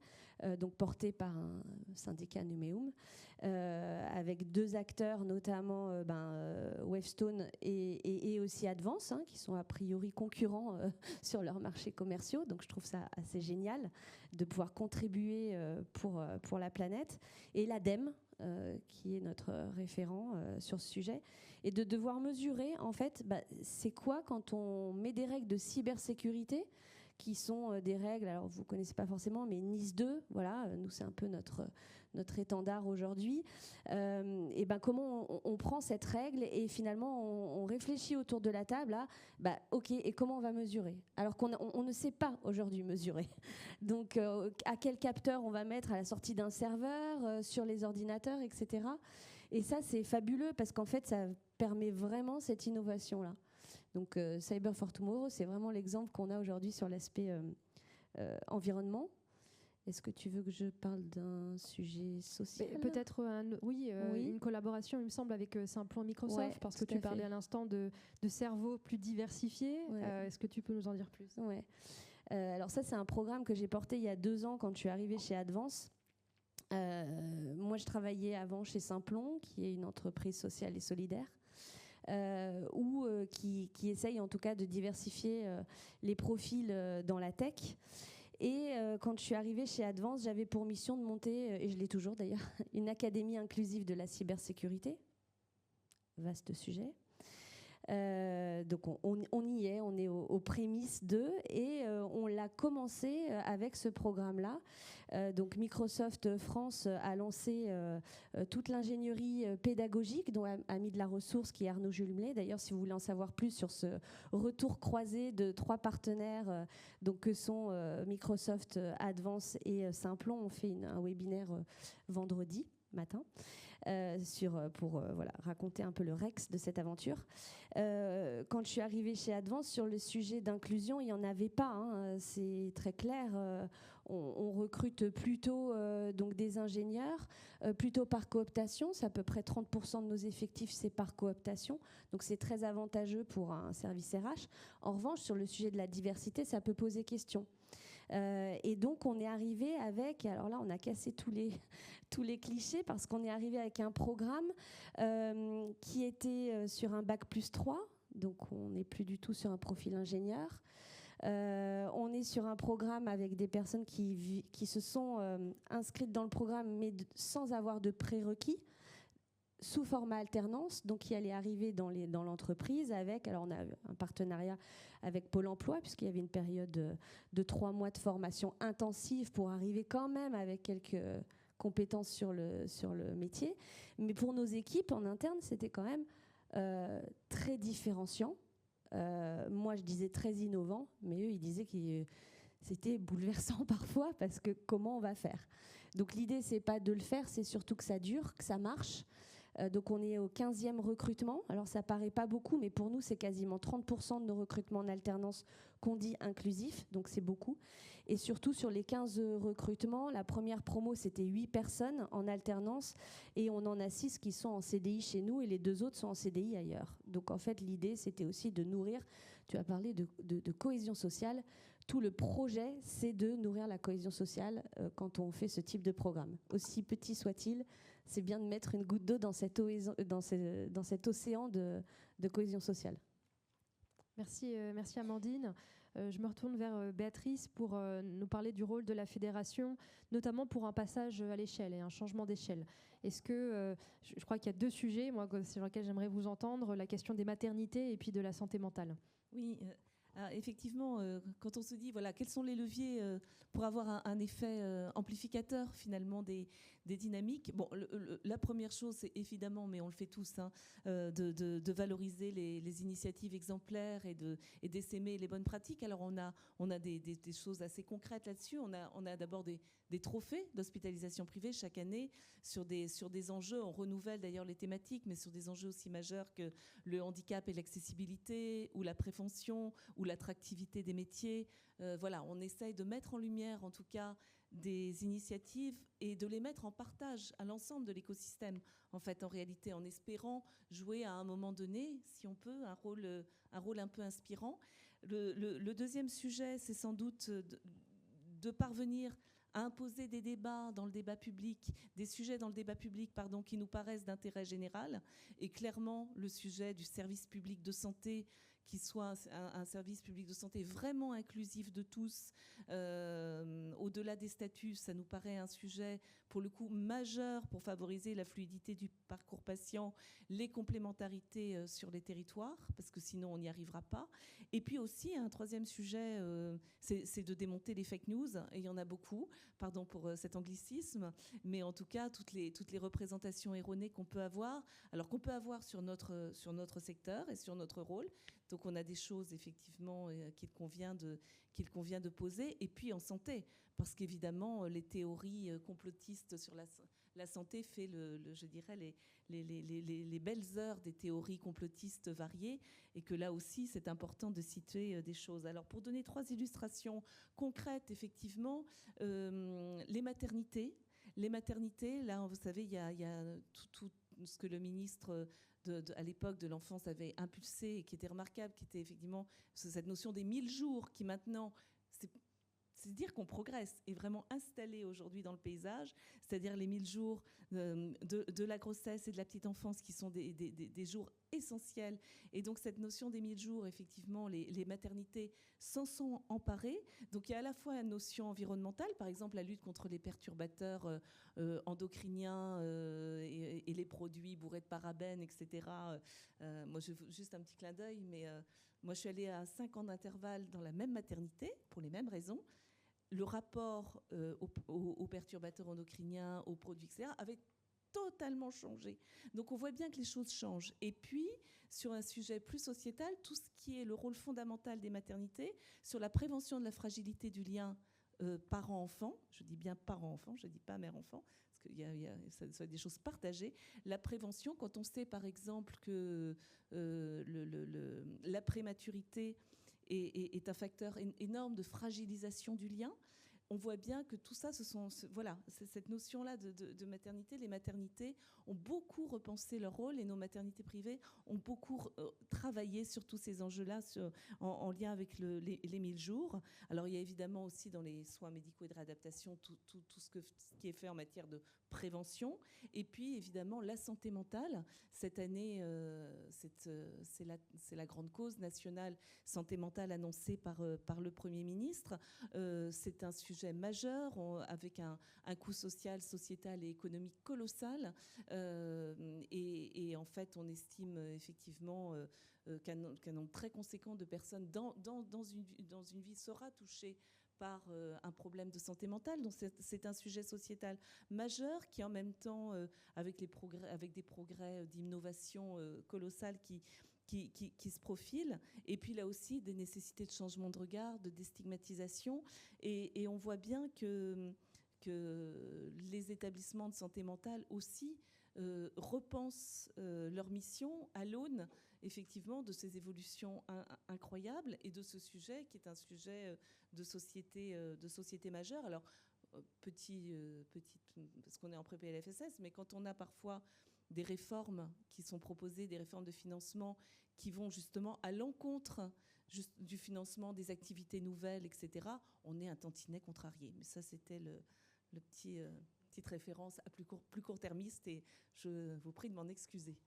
Speaker 3: donc porté par un syndicat Numéum, avec deux acteurs, notamment Wavestone et aussi Advance, qui sont a priori concurrents sur leurs marchés commerciaux. Donc je trouve ça assez génial de pouvoir contribuer pour la planète. Et l'ADEME, qui est notre référent sur ce sujet, et de devoir mesurer, en fait, c'est quoi quand on met des règles de cybersécurité qui sont des règles, alors vous ne connaissez pas forcément, mais NIS 2, voilà, nous c'est un peu notre étendard aujourd'hui. Et comment on prend cette règle et finalement on réfléchit autour de la table à, ok, et comment on va mesurer? Alors qu'on ne sait pas aujourd'hui mesurer. Donc à quel capteur on va mettre à la sortie d'un serveur, sur les ordinateurs, etc. Et ça c'est fabuleux parce qu'en fait ça permet vraiment cette innovation-là. Donc Cyber for Tomorrow, c'est vraiment l'exemple qu'on a aujourd'hui sur l'aspect environnement. Est-ce que tu veux que je parle d'un sujet social?
Speaker 2: Peut-être, oui, une collaboration, il me semble, avec Simplon Microsoft, parce que tu parlais à l'instant de cerveaux plus diversifiés. Est-ce que tu peux nous en dire plus?
Speaker 3: Ouais. Alors ça, c'est un programme que j'ai porté il y a 2 ans quand je suis arrivée chez Advance. Moi, je travaillais avant chez Simplon, qui est une entreprise sociale et solidaire. Qui essaye en tout cas de diversifier les profils dans la tech. Et quand je suis arrivée chez Advance, j'avais pour mission de monter, et je l'ai toujours d'ailleurs, une académie inclusive de la cybersécurité. Vaste sujet. Donc on y est, on est aux prémices d'eux, et on l'a commencé avec ce programme-là. Donc Microsoft France a lancé toute l'ingénierie pédagogique dont a mis de la ressource, qui est Arnaud Julmelet. D'ailleurs, si vous voulez en savoir plus sur ce retour croisé de 3 partenaires donc que sont Microsoft, Advance et Simplon, on fait un webinaire vendredi matin. Pour raconter un peu le Rex de cette aventure. Quand je suis arrivée chez Advance, sur le sujet d'inclusion, il n'y en avait pas, hein, c'est très clair. On recrute plutôt donc des ingénieurs, plutôt par cooptation. C'est à peu près 30% de nos effectifs, c'est par cooptation. Donc c'est très avantageux pour un service RH. En revanche, sur le sujet de la diversité, ça peut poser question. Et donc on est arrivé avec, alors là on a cassé tous les clichés, parce qu'on est arrivé avec un programme qui était sur un bac+3, donc on n'est plus du tout sur un profil ingénieur. On est sur un programme avec des personnes qui se sont inscrites dans le programme mais sans avoir de prérequis, sous format alternance, donc qui allait arriver dans l'entreprise avec, alors on a un partenariat avec Pôle emploi, puisqu'il y avait une période de 3 mois de formation intensive pour arriver quand même avec quelques compétences sur le métier. Mais pour nos équipes en interne, c'était quand même très différenciant. Moi, je disais très innovant, mais eux, ils disaient que c'était bouleversant parfois, parce que comment on va faire ? Donc l'idée, c'est pas de le faire, c'est surtout que ça dure, que ça marche. Donc on est au 15e recrutement. Alors ça paraît pas beaucoup, mais pour nous, c'est quasiment 30% de nos recrutements en alternance qu'on dit inclusifs, donc c'est beaucoup. Et surtout, sur les 15 recrutements, la première promo, c'était 8 personnes en alternance, et on en a 6 qui sont en CDI chez nous, et les 2 autres sont en CDI ailleurs. Donc en fait, l'idée, c'était aussi de nourrir, tu as parlé de cohésion sociale, tout le projet, c'est de nourrir la cohésion sociale quand on fait ce type de programme. Aussi petit soit-il, c'est bien de mettre une goutte d'eau dans cet océan de cohésion sociale.
Speaker 2: Merci Amandine. Je me retourne vers Béatrice pour nous parler du rôle de la fédération, notamment pour un passage à l'échelle et un changement d'échelle. Est-ce que, je crois qu'il y a 2 sujets sur lesquels j'aimerais vous entendre, la question des maternités et puis de la santé mentale.
Speaker 4: Oui, effectivement, quand on se dit quels sont les leviers pour avoir un effet amplificateur finalement des dynamiques. Bon, la première chose, c'est évidemment, mais on le fait tous, de valoriser les initiatives exemplaires et d'essaimer les bonnes pratiques. Alors on a des choses assez concrètes là-dessus. On a d'abord des trophées d'hospitalisation privée chaque année sur des enjeux. On renouvelle d'ailleurs les thématiques, mais sur des enjeux aussi majeurs que le handicap et l'accessibilité, ou la prévention, ou l'attractivité des métiers. On essaye de mettre en lumière, en tout cas, des initiatives et de les mettre en partage à l'ensemble de l'écosystème, en fait, en réalité, en espérant jouer à un moment donné, si on peut, un rôle un peu inspirant. Le deuxième sujet, c'est sans doute de parvenir à imposer des débats dans le débat public, des sujets dans le débat public, qui nous paraissent d'intérêt général. Et clairement, le sujet du service public de santé, qui soit un service public de santé vraiment inclusif de tous, au-delà des statuts, ça nous paraît un sujet, pour le coup, majeur pour favoriser la fluidité du parcours patient, les complémentarités sur les territoires, parce que sinon on n'y arrivera pas. Et puis aussi, un troisième sujet, c'est de démonter les fake news, et il y en a beaucoup, pardon pour cet anglicisme, mais en tout cas, toutes les représentations erronées qu'on peut avoir, sur notre secteur et sur notre rôle. Donc on a des choses effectivement qu'il convient de poser. Et puis en santé, parce qu'évidemment les théories complotistes sur la santé fait je dirais les belles heures des théories complotistes variées, et que là aussi c'est important de situer des choses. Alors pour donner 3 illustrations concrètes, effectivement, les maternités, là vous savez il y a tout ce que le ministre à l'époque de l'enfance avait impulsé et qui était remarquable, qui était effectivement cette notion des 1000 jours qui maintenant, c'est dire qu'on progresse, est vraiment installé aujourd'hui dans le paysage, c'est-à-dire les 1000 jours de la grossesse et de la petite enfance qui sont des jours essentiels. Et donc cette notion des 1000 jours, effectivement, les maternités s'en sont emparées. Donc il y a à la fois une notion environnementale, par exemple la lutte contre les perturbateurs endocriniens et les produits bourrés de parabènes, etc. Moi, juste un petit clin d'œil, mais moi, je suis allée à 5 ans d'intervalle dans la même maternité, pour les mêmes raisons. Le rapport aux perturbateurs endocriniens, aux produits, etc., avait totalement changé. Donc, on voit bien que les choses changent. Et puis, sur un sujet plus sociétal, tout ce qui est le rôle fondamental des maternités, sur la prévention de la fragilité du lien parent-enfant, je dis bien parent-enfant, je ne dis pas mère-enfant, parce que ça soit des choses partagées. La prévention, quand on sait par exemple que la prématurité est un facteur énorme de fragilisation du lien, on voit bien que tout ça, voilà, cette notion-là de maternité. Les maternités ont beaucoup repensé leur rôle et nos maternités privées ont beaucoup travaillé sur tous ces enjeux-là en lien avec les 1000 jours. Alors, il y a évidemment aussi dans les soins médicaux et de réadaptation tout ce qui est fait en matière de prévention. Et puis, évidemment, la santé mentale. Cette année, c'est la grande cause nationale santé mentale annoncée par le Premier ministre. C'est un sujet majeur, avec un coût social, sociétal et économique colossal. Et en fait, on estime effectivement qu'un nombre très conséquent de personnes dans une vie sera touché par un problème de santé mentale. Donc c'est un sujet sociétal majeur qui, en même temps, avec des progrès d'innovation colossales qui se profilent, et puis là aussi des nécessités de changement de regard, de déstigmatisation, et on voit bien que les établissements de santé mentale aussi repensent leur mission à l'aune effectivement de ces évolutions incroyables et de ce sujet qui est un sujet de société majeure. Alors petit parce qu'on est en pré-PLFSS, mais quand on a parfois des réformes qui sont proposées, des réformes de financement qui vont justement à l'encontre du financement des activités nouvelles, etc., on est un tantinet contrarié. Mais ça, c'était le petite référence à plus court-termiste, et je vous prie de m'en excuser.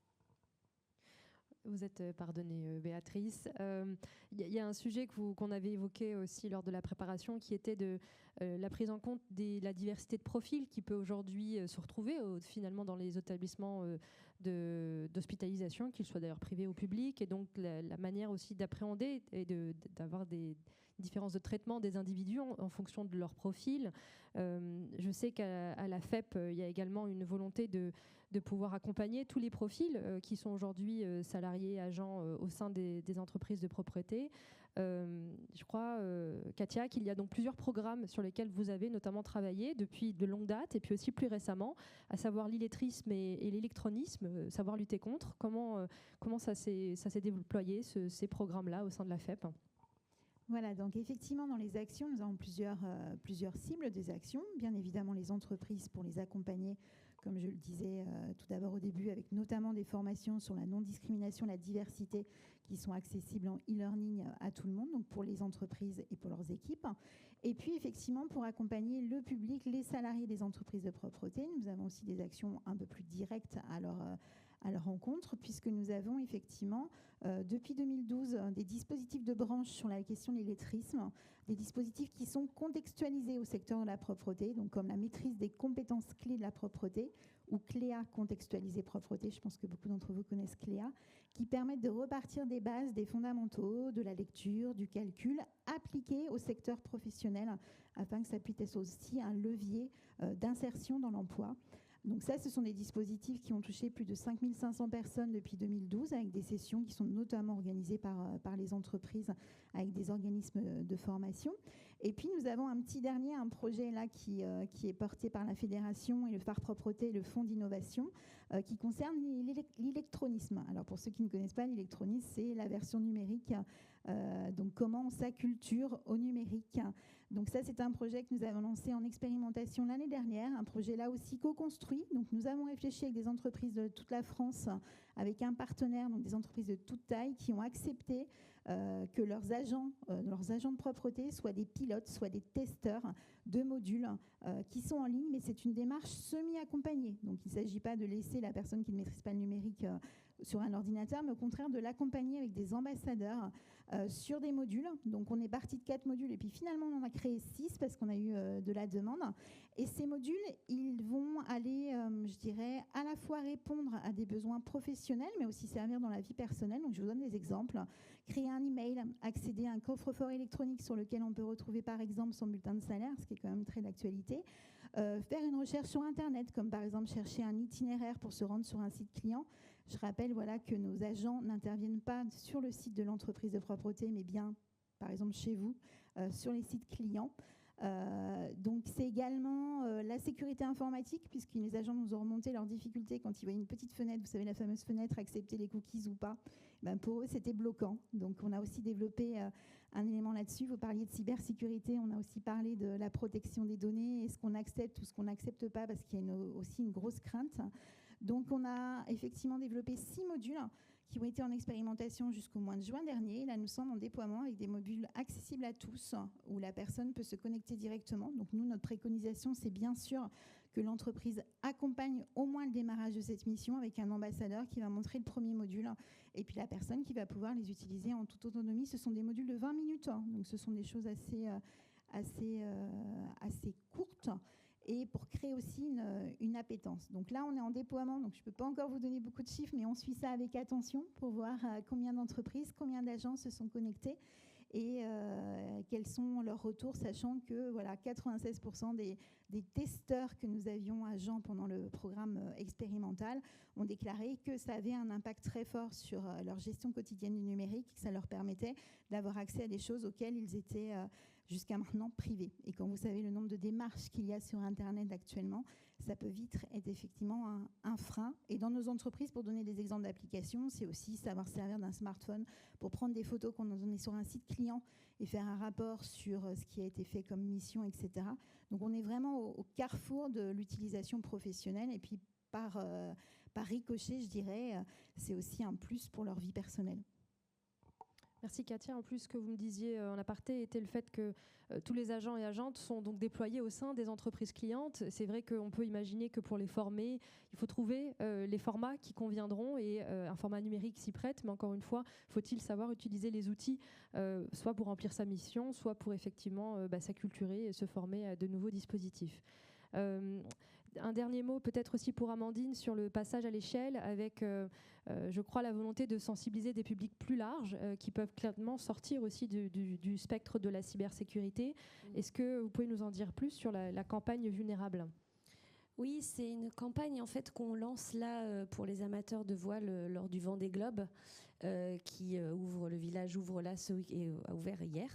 Speaker 2: Vous êtes pardonnée, Béatrice. Il y a un sujet qu'on avait évoqué aussi lors de la préparation, qui était de la prise en compte de la diversité de profils qui peut aujourd'hui se retrouver finalement dans les établissements d'hospitalisation, qu'ils soient d'ailleurs privés ou publics, et donc la manière aussi d'appréhender et d'avoir des différences de traitement des individus en fonction de leur profil. Je sais qu'à la FEP, il y a également une volonté de pouvoir accompagner tous les profils qui sont aujourd'hui salariés, agents au sein des entreprises de propreté. Je crois, Katia, qu'il y a donc plusieurs programmes sur lesquels vous avez notamment travaillé depuis de longue date, et puis aussi plus récemment, à savoir l'illettrisme et l'électronisme, savoir lutter contre. Comment ça s'est déployé, ces programmes-là, au sein de la FEP ?
Speaker 5: Voilà, donc effectivement, dans les actions, nous avons plusieurs cibles des actions. Bien évidemment, les entreprises pour les accompagner, comme je le disais tout d'abord au début, avec notamment des formations sur la non-discrimination, la diversité, qui sont accessibles en e-learning à tout le monde, donc pour les entreprises et pour leurs équipes. Et puis, effectivement, pour accompagner le public, les salariés des entreprises de propreté, nous avons aussi des actions un peu plus directes à leur rencontre, puisque nous avons effectivement, depuis 2012, des dispositifs de branche sur la question de l'illettrisme, des dispositifs qui sont contextualisés au secteur de la propreté, donc comme la maîtrise des compétences clés de la propreté, ou CLEA, contextualisé propreté, je pense que beaucoup d'entre vous connaissent CLEA, qui permettent de repartir des bases, des fondamentaux, de la lecture, du calcul, appliqués au secteur professionnel, afin que ça puisse être aussi un levier d'insertion dans l'emploi. Donc ça, ce sont des dispositifs qui ont touché plus de 5500 personnes depuis 2012, avec des sessions qui sont notamment organisées par les entreprises, avec des organismes de formation. Et puis nous avons un projet là qui est porté par la Fédération et le Phare Propreté et le Fonds d'innovation, qui concerne l'électronisme. Alors pour ceux qui ne connaissent pas, l'électronisme, c'est la version numérique, donc comment on s'acculture au numérique. Donc ça, c'est un projet que nous avons lancé en expérimentation l'année dernière, un projet là aussi co-construit. Donc nous avons réfléchi avec des entreprises de toute la France avec un partenaire, donc des entreprises de toute taille, qui ont accepté que leurs agents de propreté soient des pilotes, soient des testeurs de modules qui sont en ligne, mais c'est une démarche semi-accompagnée. Donc il ne s'agit pas de laisser la personne qui ne maîtrise pas le numérique sur un ordinateur, mais au contraire de l'accompagner avec des ambassadeurs sur des modules. Donc on est parti de 4 modules et puis finalement on en a créé 6 parce qu'on a eu de la demande. Et ces modules, ils vont aller, je dirais, à la fois répondre à des besoins professionnels, mais aussi servir dans la vie personnelle. Donc je vous donne des exemples. Créer un email, accéder à un coffre-fort électronique sur lequel on peut retrouver par exemple son bulletin de salaire, ce qui est quand même très d'actualité. Faire une recherche sur Internet, comme par exemple chercher un itinéraire pour se rendre sur un site client. Je rappelle que nos agents n'interviennent pas sur le site de l'entreprise de propreté, mais bien, par exemple, chez vous, sur les sites clients. Donc, c'est également la sécurité informatique, puisque les agents nous ont remonté leurs difficultés quand ils voyaient une petite fenêtre, vous savez, la fameuse fenêtre, accepter les cookies ou pas. Pour eux, c'était bloquant. Donc, on a aussi développé un élément là-dessus. Vous parliez de cybersécurité, on a aussi parlé de la protection des données, est-ce qu'on accepte ou ce qu'on n'accepte pas, parce qu'il y a aussi une grosse crainte. Donc, on a effectivement développé 6 modules qui ont été en expérimentation jusqu'au mois de juin dernier. Là, nous sommes en déploiement avec des modules accessibles à tous, où la personne peut se connecter directement. Donc, nous, notre préconisation, c'est bien sûr que l'entreprise accompagne au moins le démarrage de cette mission avec un ambassadeur qui va montrer le premier module et puis la personne qui va pouvoir les utiliser en toute autonomie. Ce sont des modules de 20 minutes, donc ce sont des choses assez courtes, et pour créer aussi une appétence. Donc là, on est en déploiement, donc je ne peux pas encore vous donner beaucoup de chiffres, mais on suit ça avec attention pour voir combien d'entreprises, combien d'agents se sont connectés et quels sont leurs retours, sachant que 96% des testeurs que nous avions à Jean pendant le programme expérimental ont déclaré que ça avait un impact très fort sur leur gestion quotidienne du numérique, que ça leur permettait d'avoir accès à des choses auxquelles ils étaient jusqu'à maintenant privés. Et quand vous savez le nombre de démarches qu'il y a sur Internet actuellement, ça peut vite être effectivement un frein. Et dans nos entreprises, pour donner des exemples d'applications, c'est aussi savoir servir d'un smartphone pour prendre des photos qu'on a données sur un site client et faire un rapport sur ce qui a été fait comme mission, etc. Donc on est vraiment au carrefour de l'utilisation professionnelle. Et puis par ricochet, je dirais, c'est aussi un plus pour leur vie personnelle.
Speaker 2: Merci Katia. En plus, ce que vous me disiez en aparté était le fait que tous les agents et agentes sont donc déployés au sein des entreprises clientes. C'est vrai qu'on peut imaginer que pour les former, il faut trouver les formats qui conviendront et un format numérique s'y prête. Mais encore une fois, faut-il savoir utiliser les outils, soit pour remplir sa mission, soit pour effectivement s'acculturer et se former à de nouveaux dispositifs. Un dernier mot peut-être aussi pour Amandine sur le passage à l'échelle avec, je crois, la volonté de sensibiliser des publics plus larges qui peuvent clairement sortir aussi du spectre de la cybersécurité. Est-ce que vous pouvez nous en dire plus sur la campagne Vulnérable ?
Speaker 3: Oui, c'est une campagne en fait qu'on lance là pour les amateurs de voile lors du Vendée Globe qui le village ouvre là a ouvert hier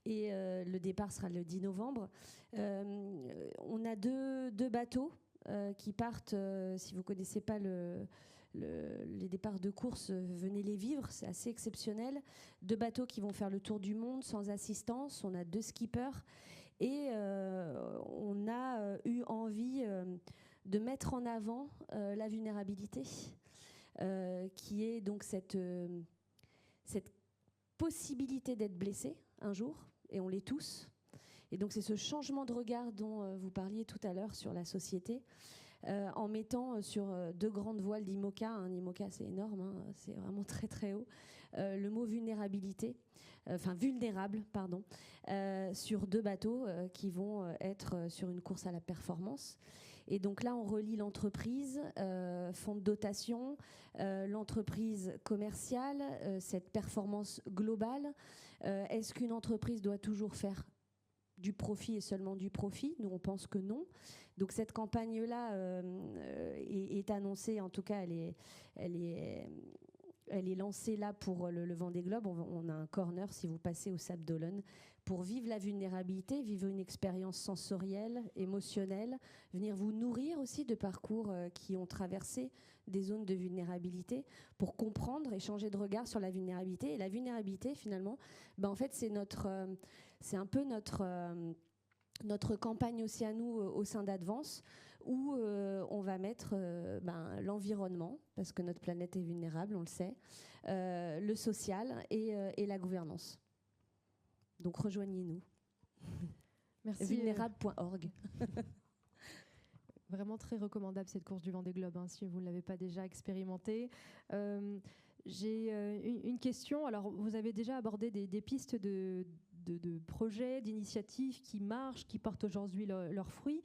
Speaker 3: et le départ sera le 10 novembre. On a deux bateaux qui partent, si vous ne connaissez pas les départs de course, venez les vivre, c'est assez exceptionnel. 2 bateaux qui vont faire le tour du monde sans assistance, on a 2 skippers. Et on a eu envie de mettre en avant la vulnérabilité, qui est donc cette possibilité d'être blessé un jour, et on l'est tous. Et donc c'est ce changement de regard dont vous parliez tout à l'heure sur la société, en mettant sur 2 grandes voiles d'IMOCA, un IMOCA c'est énorme, c'est vraiment très très haut, le mot vulnérable, pardon, sur 2 bateaux qui vont être sur une course à la performance. Et donc là, on relie l'entreprise, fonds de dotation, l'entreprise commerciale, cette performance globale. Est-ce qu'une entreprise doit toujours faire du profit et seulement du profit? Nous, on pense que non. Donc cette campagne-là est annoncée, en tout cas, elle est lancée là pour le Vendée Globe. On a un corner, si vous passez au Sable d'Olonne, pour vivre la vulnérabilité, vivre une expérience sensorielle, émotionnelle, venir vous nourrir aussi de parcours qui ont traversé des zones de vulnérabilité pour comprendre et changer de regard sur la vulnérabilité. Et la vulnérabilité, finalement, en fait, c'est un peu notre campagne aussi à nous au sein d'Advance, où on va mettre l'environnement, parce que notre planète est vulnérable, on le sait, le social et la gouvernance. Donc rejoignez-nous.
Speaker 2: Merci.
Speaker 3: Vulnérable.org.
Speaker 2: Vraiment très recommandable cette course du Vendée Globe, si vous ne l'avez pas déjà expérimentée. J'ai une question. Alors, vous avez déjà abordé des pistes de projets, d'initiatives qui marchent, qui portent aujourd'hui leurs fruits.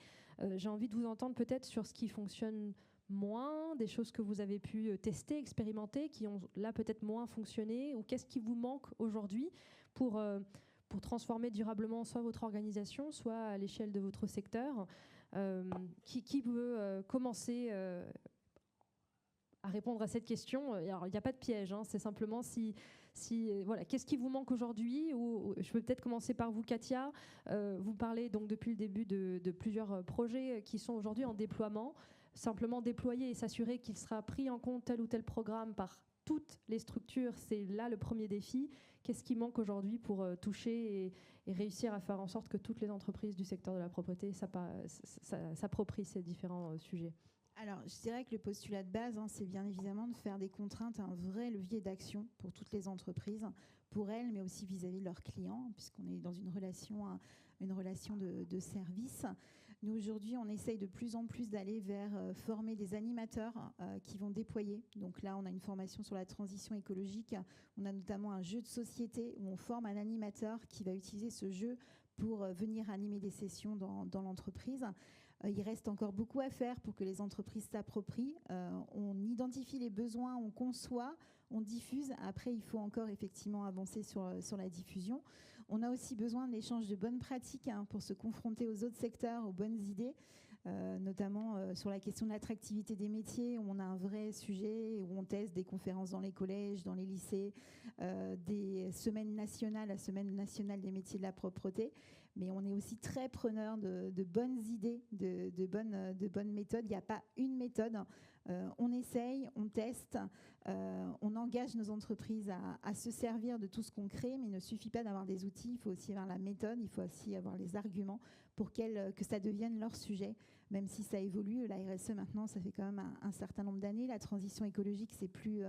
Speaker 2: J'ai envie de vous entendre peut-être sur ce qui fonctionne moins, des choses que vous avez pu tester, expérimenter, qui ont là peut-être moins fonctionné, ou qu'est-ce qui vous manque aujourd'hui pour transformer durablement soit votre organisation, soit à l'échelle de votre secteur. Qui veut commencer à répondre à cette question? Alors, il n'y a pas de piège, c'est simplement voilà, qu'est-ce qui vous manque aujourd'hui? Ou je peux peut-être commencer par vous, Katia. Vous parlez donc depuis le début de plusieurs projets qui sont aujourd'hui en déploiement. Simplement déployer et s'assurer qu'il sera pris en compte tel ou tel programme par toutes les structures, c'est là le premier défi. Qu'est-ce qui manque aujourd'hui pour toucher et réussir à faire en sorte que toutes les entreprises du secteur de la propreté s'approprient ces différents sujets?
Speaker 5: Alors, je dirais que le postulat de base, c'est bien évidemment de faire des contraintes un vrai levier d'action pour toutes les entreprises, pour elles, mais aussi vis-à-vis de leurs clients, puisqu'on est dans une relation de service. Nous, aujourd'hui, on essaye de plus en plus d'aller vers former des animateurs qui vont déployer. Donc là, on a une formation sur la transition écologique. On a notamment un jeu de société où on forme un animateur qui va utiliser ce jeu pour venir animer des sessions dans l'entreprise. Il reste encore beaucoup à faire pour que les entreprises s'approprient. On identifie les besoins, on conçoit, on diffuse. Après, il faut encore effectivement avancer sur la diffusion. On a aussi besoin de l'échange de bonnes pratiques pour se confronter aux autres secteurs, aux bonnes idées, notamment sur la question de l'attractivité des métiers, où on a un vrai sujet, où on teste des conférences dans les collèges, dans les lycées, des semaines nationales, la semaine nationale des métiers de la propreté. Mais on est aussi très preneur de bonnes idées, de bonnes méthodes. Il n'y a pas une méthode. On essaye, on teste, on engage nos entreprises à se servir de tout ce qu'on crée, mais il ne suffit pas d'avoir des outils, il faut aussi avoir la méthode, il faut aussi avoir les arguments pour que ça devienne leur sujet, même si ça évolue. La RSE, maintenant, ça fait quand même un certain nombre d'années. La transition écologique, c'est plus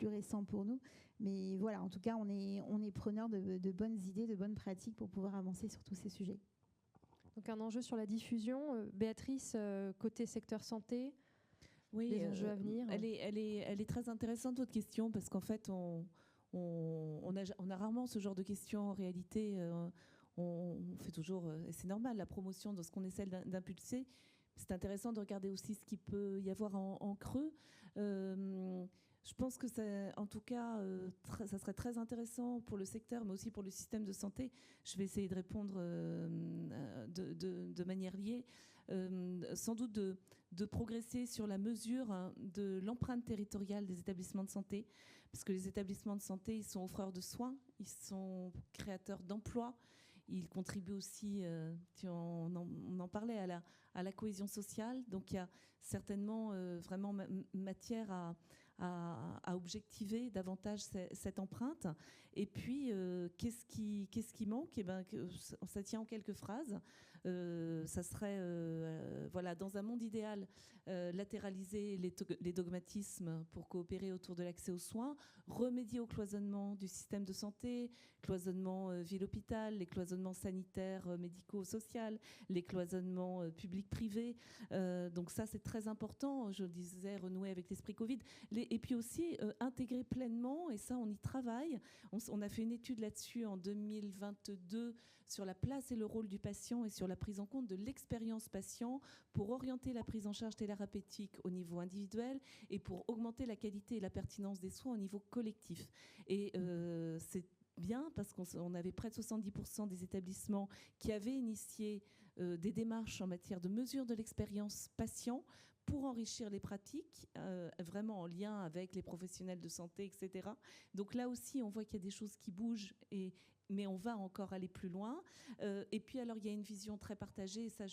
Speaker 5: récent pour nous. Mais voilà, en tout cas, on est preneur de bonnes idées, de bonnes pratiques pour pouvoir avancer sur tous ces sujets.
Speaker 2: Donc un enjeu sur la diffusion. Béatrice, côté secteur santé,
Speaker 4: oui,
Speaker 2: les enjeux à venir.
Speaker 4: Elle est très intéressante, votre question, parce qu'en fait, on a rarement ce genre de questions en réalité. On fait toujours, et c'est normal, la promotion de ce qu'on essaie d'impulser. C'est intéressant de regarder aussi ce qu'il peut y avoir en creux. Je pense que en tout cas, ça serait très intéressant pour le secteur, mais aussi pour le système de santé. Je vais essayer de répondre de manière liée. Sans doute de progresser sur la mesure de l'empreinte territoriale des établissements de santé, parce que les établissements de santé, ils sont offreurs de soins, ils sont créateurs d'emplois, ils contribuent aussi, on en parlait, à la cohésion sociale. Donc il y a certainement vraiment matière à objectiver davantage cette empreinte. Et puis, qu'est-ce qui manque? Ça tient en quelques phrases. Ça serait, voilà, dans un monde idéal, latéraliser les dogmatismes pour coopérer autour de l'accès aux soins, remédier au cloisonnement du système de santé, cloisonnement ville-hôpital, les cloisonnements sanitaires, médico-social, les cloisonnements public-privé. Donc ça, c'est très important. Je disais, renouer avec l'esprit Covid. Et puis aussi, intégrer pleinement, et ça, on y travaille. On a fait une étude là-dessus en 2022 sur la place et le rôle du patient et sur la prise en compte de l'expérience patient pour orienter la prise en charge thérapeutique au niveau individuel et pour augmenter la qualité et la pertinence des soins au niveau collectif. Et c'est bien parce qu'on avait près de 70% des établissements qui avaient initié des démarches en matière de mesure de l'expérience patient pour enrichir les pratiques, vraiment en lien avec les professionnels de santé, etc. Donc là aussi, on voit qu'il y a des choses qui bougent et mais on va encore aller plus loin. Et puis, alors, il y a une vision très partagée. Et ça,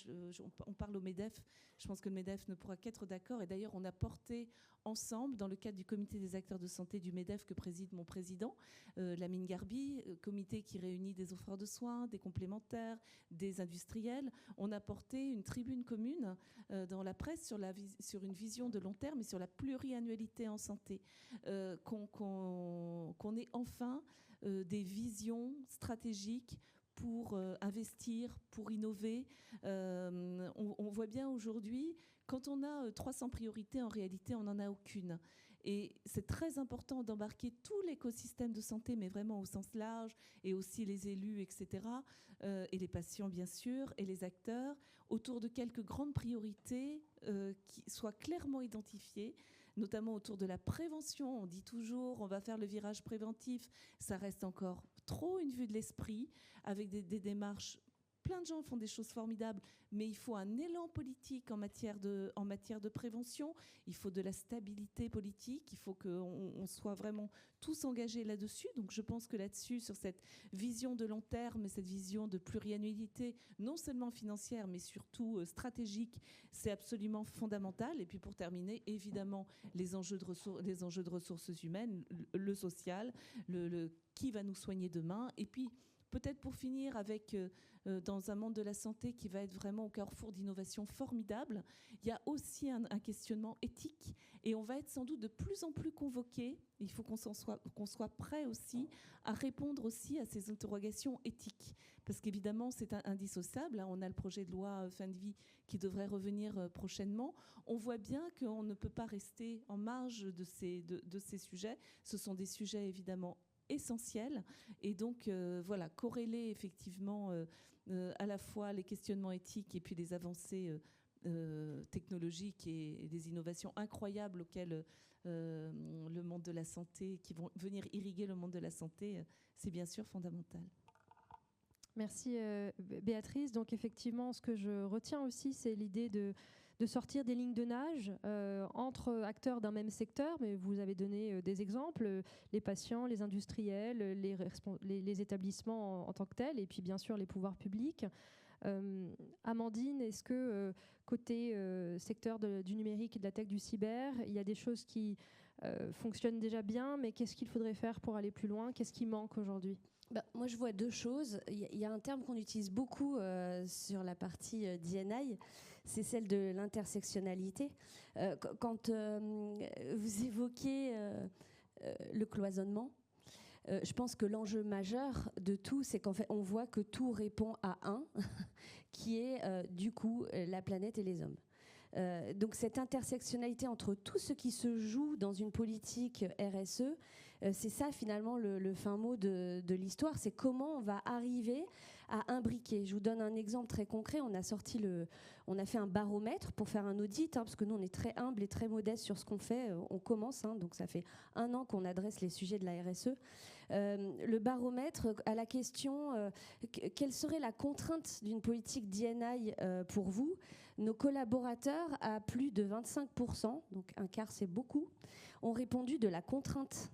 Speaker 4: on parle au MEDEF. Je pense que le MEDEF ne pourra qu'être d'accord. Et d'ailleurs, on a porté ensemble, dans le cadre du comité des acteurs de santé du MEDEF que préside mon président, Lamine Garbi, comité qui réunit des offreurs de soins, des complémentaires, des industriels. On a porté une tribune commune dans la presse sur une vision de long terme et sur la pluriannualité en santé. Qu'on ait enfin des visions stratégiques pour investir, pour innover. On voit bien aujourd'hui, quand on a 300 priorités, en réalité, on n'en a aucune. Et c'est très important d'embarquer tout l'écosystème de santé, mais vraiment au sens large, et aussi les élus, etc., et les patients, bien sûr, et les acteurs, autour de quelques grandes priorités qui soient clairement identifiées, notamment autour de la prévention. On dit toujours, on va faire le virage préventif. Ça reste encore trop une vue de l'esprit, avec des démarches. Plein de gens font des choses formidables, mais il faut un élan politique en matière de prévention. Il faut de la stabilité politique. Il faut qu'on soit vraiment tous engagés là-dessus. Donc je pense que là-dessus, sur cette vision de long terme, cette vision de pluriannualité, non seulement financière, mais surtout stratégique, c'est absolument fondamental. Et puis pour terminer, évidemment, les enjeux de ressources humaines, le social, qui va nous soigner demain. Et puis peut-être pour finir avec, dans un monde de la santé qui va être vraiment au carrefour d'innovations formidables, il y a aussi un questionnement éthique et on va être sans doute de plus en plus convoqués. Il faut qu'on soit prêt aussi à répondre aussi à ces interrogations éthiques. Parce qu'évidemment, c'est indissociable. On a le projet de loi fin de vie qui devrait revenir prochainement. On voit bien qu'on ne peut pas rester en marge de ces sujets. Ce sont des sujets évidemment essentiels. Et donc, voilà, corréler effectivement à la fois les questionnements éthiques et puis les avancées technologiques et des innovations incroyables auxquelles le monde de la santé, qui vont venir irriguer le monde de la santé, c'est bien sûr fondamental.
Speaker 2: Merci Béatrice. Donc effectivement, ce que je retiens aussi, c'est l'idée de sortir des lignes de nage entre acteurs d'un même secteur, mais vous avez donné des exemples, les patients, les industriels, les établissements en tant que tels, et puis bien sûr les pouvoirs publics. Amandine, est-ce que côté secteur du numérique et de la tech, du cyber, il y a des choses qui fonctionnent déjà bien, mais qu'est-ce qu'il faudrait faire pour aller plus loin? Qu'est-ce qui manque aujourd'hui?
Speaker 3: Moi, je vois deux choses. Il y a un terme qu'on utilise beaucoup sur la partie D&I, c'est celle de l'intersectionnalité. Quand vous évoquez le cloisonnement, je pense que l'enjeu majeur de tout, c'est qu'en fait, on voit que tout répond à un, qui est du coup la planète et les hommes. Donc cette intersectionnalité entre tout ce qui se joue dans une politique RSE, c'est ça finalement le fin mot de l'histoire, c'est comment on va arriver à imbriquer. Je vous donne un exemple très concret. On a fait un baromètre pour faire un audit, parce que nous on est très humble et très modeste sur ce qu'on fait. On commence, donc ça fait 1 an qu'on adresse les sujets de la RSE. Le baromètre à la question quelle serait la contrainte d'une politique D&I pour vous, nos collaborateurs, à plus de 25%, donc un quart c'est beaucoup, ont répondu de la contrainte,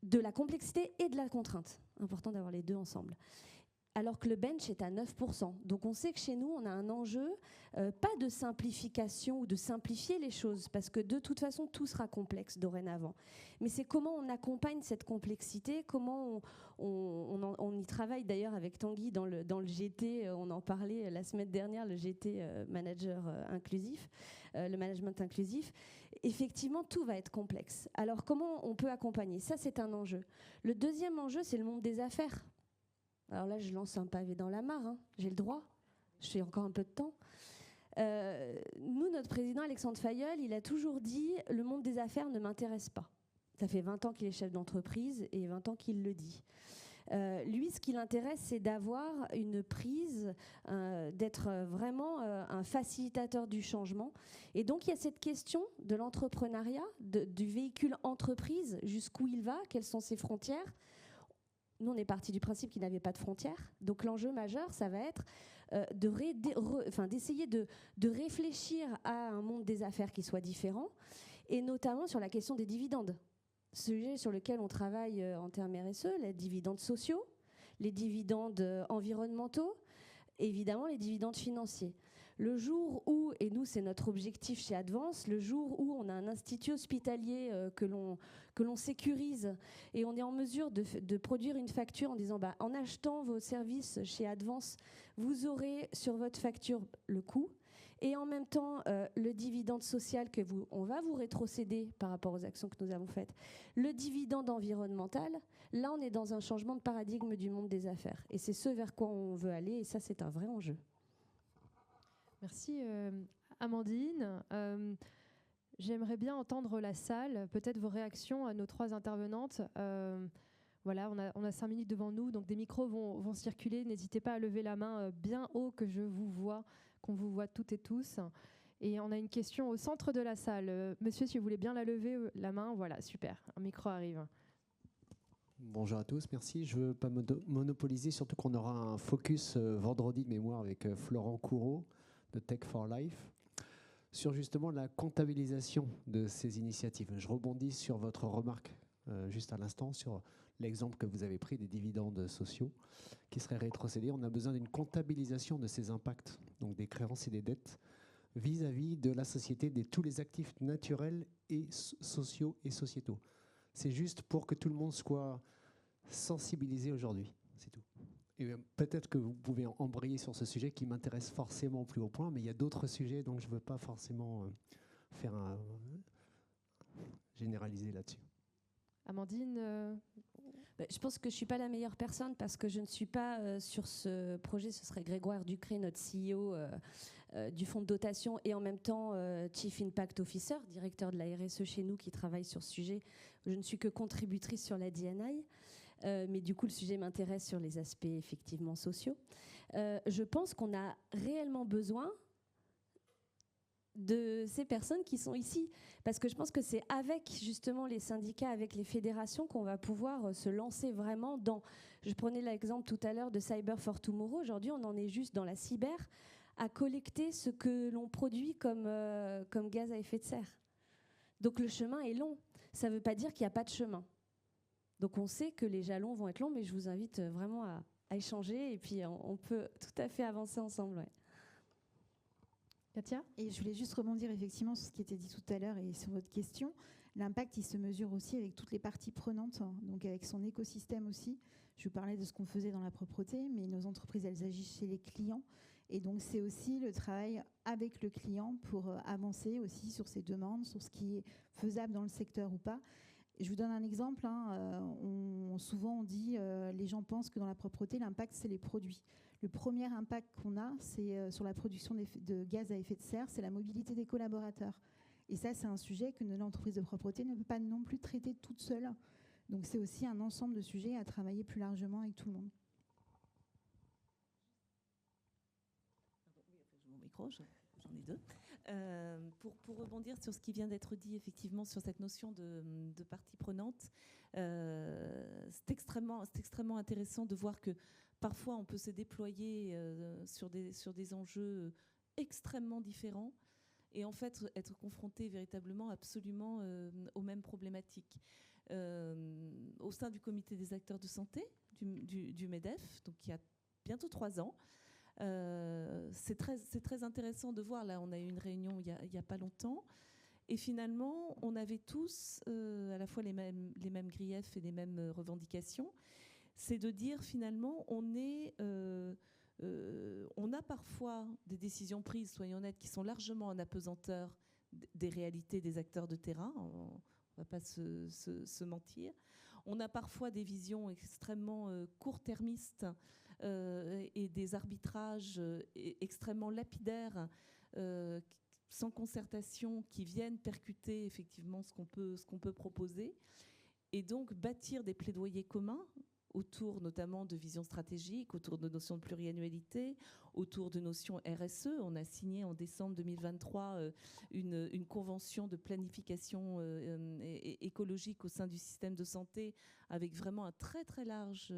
Speaker 3: de la complexité et de la contrainte. Important d'avoir les deux ensemble. Alors que le bench est à 9%. Donc on sait que chez nous, on a un enjeu, pas de simplification ou de simplifier les choses, parce que de toute façon, tout sera complexe dorénavant. Mais c'est comment on accompagne cette complexité, comment on y travaille d'ailleurs avec Tanguy dans le GT, on en parlait la semaine dernière, le GT manager inclusif, le management inclusif. Effectivement, tout va être complexe. Alors comment on peut accompagner? Ça, c'est un enjeu. Le deuxième enjeu, c'est le monde des affaires. Alors là, je lance un pavé dans la mare, j'ai le droit, j'ai encore un peu de temps. Nous, notre président Alexandre Fayolle, il a toujours dit « le monde des affaires ne m'intéresse pas ». Ça fait 20 ans qu'il est chef d'entreprise et 20 ans qu'il le dit. Lui, ce qui l'intéresse, c'est d'avoir une prise, d'être vraiment un facilitateur du changement. Et donc, il y a cette question de l'entrepreneuriat, du véhicule entreprise, jusqu'où il va, quelles sont ses frontières. Nous, on est parti du principe qu'il n'avait pas de frontières. Donc, l'enjeu majeur, ça va être d'essayer de réfléchir à un monde des affaires qui soit différent, et notamment sur la question des dividendes. sujet sur lequel on travaille en termes RSE, les dividendes sociaux, les dividendes environnementaux, et évidemment les dividendes financiers. Le jour où, et nous c'est notre objectif chez Advance, le jour où on a un institut hospitalier que l'on sécurise et on est en mesure de produire une facture en disant en achetant vos services chez Advance, vous aurez sur votre facture le coût et en même temps le dividende social on va vous rétrocéder par rapport aux actions que nous avons faites, le dividende environnemental. Là on est dans un changement de paradigme du monde des affaires et c'est ce vers quoi on veut aller et ça c'est un vrai enjeu.
Speaker 2: Merci Amandine. J'aimerais bien entendre la salle, peut-être vos réactions à nos 3 intervenantes. Voilà, on a 5 minutes devant nous, donc des micros vont circuler. N'hésitez pas à lever la main bien haut, que je vous vois, qu'on vous voit toutes et tous. Et on a une question au centre de la salle. Monsieur, si vous voulez bien la lever, la main, voilà, super, un micro arrive.
Speaker 6: Bonjour à tous, merci. Je ne veux pas monopoliser, surtout qu'on aura un focus vendredi de mémoire avec Florent Coureau de Tech for Life, sur justement la comptabilisation de ces initiatives. Je rebondis sur votre remarque juste à l'instant, sur l'exemple que vous avez pris des dividendes sociaux qui seraient rétrocédés. On a besoin d'une comptabilisation de ces impacts, donc des créances et des dettes, vis-à-vis de la société, de tous les actifs naturels et sociaux et sociétaux. C'est juste pour que tout le monde soit sensibilisé aujourd'hui, c'est tout. Et peut-être que vous pouvez embrayer sur ce sujet qui m'intéresse forcément au plus haut point, mais il y a d'autres sujets, donc je ne veux pas forcément généraliser là-dessus.
Speaker 2: Amandine
Speaker 3: Je pense que je ne suis pas la meilleure personne parce que je ne suis pas sur ce projet. Ce serait Grégoire Ducré, notre CEO du fonds de dotation et en même temps Chief Impact Officer, directeur de la RSE chez nous qui travaille sur ce sujet. Je ne suis que contributrice sur la D&I. Mais du coup, le sujet m'intéresse sur les aspects effectivement sociaux. Je pense qu'on a réellement besoin de ces personnes qui sont ici. Parce que je pense que c'est avec justement les syndicats, avec les fédérations qu'on va pouvoir se lancer vraiment dans... Je prenais l'exemple tout à l'heure de Cyber for Tomorrow. Aujourd'hui, on en est juste dans la cyber à collecter ce que l'on produit comme gaz à effet de serre. Donc le chemin est long. Ça ne veut pas dire qu'il n'y a pas de chemin. Donc on sait que les jalons vont être longs, mais je vous invite vraiment à échanger et puis on peut tout à fait avancer ensemble. Ouais.
Speaker 2: Katia ?
Speaker 5: Et je voulais juste rebondir effectivement sur ce qui était dit tout à l'heure et sur votre question. L'impact, il se mesure aussi avec toutes les parties prenantes, donc avec son écosystème aussi. Je vous parlais de ce qu'on faisait dans la propreté, mais nos entreprises, elles agissent chez les clients. Et donc c'est aussi le travail avec le client pour avancer aussi sur ses demandes, sur ce qui est faisable dans le secteur ou pas. Je vous donne un exemple. Souvent, on dit, les gens pensent que dans la propreté, l'impact, c'est les produits. Le premier impact qu'on a, c'est sur la production de gaz à effet de serre, c'est la mobilité des collaborateurs. Et ça, c'est un sujet que l'entreprise de propreté ne peut pas non plus traiter toute seule. Donc, c'est aussi un ensemble de sujets à travailler plus largement avec tout le monde.
Speaker 4: Mon micro, j'en ai 2. Pour rebondir sur ce qui vient d'être dit effectivement sur cette notion de partie prenante, c'est extrêmement intéressant de voir que parfois on peut se déployer sur des enjeux extrêmement différents et en fait être confronté véritablement absolument aux mêmes problématiques. Au sein du comité des acteurs de santé du MEDEF, donc il y a bientôt 3 ans, c'est très intéressant de voir. Là, on a eu une réunion il n'y a pas longtemps. Et finalement, on avait tous à la fois les mêmes griefs et les mêmes revendications. C'est de dire finalement, on a parfois des décisions prises, soyons honnêtes, qui sont largement en apesanteur des réalités des acteurs de terrain. On ne va pas se mentir. On a parfois des visions extrêmement court-termistes et des arbitrages extrêmement lapidaires, sans concertation, qui viennent percuter effectivement ce qu'on peut proposer. Et donc bâtir des plaidoyers communs autour notamment de visions stratégiques, autour de notions de pluriannualité, autour de notions RSE. On a signé en décembre 2023 une convention de planification écologique au sein du système de santé avec vraiment un très très large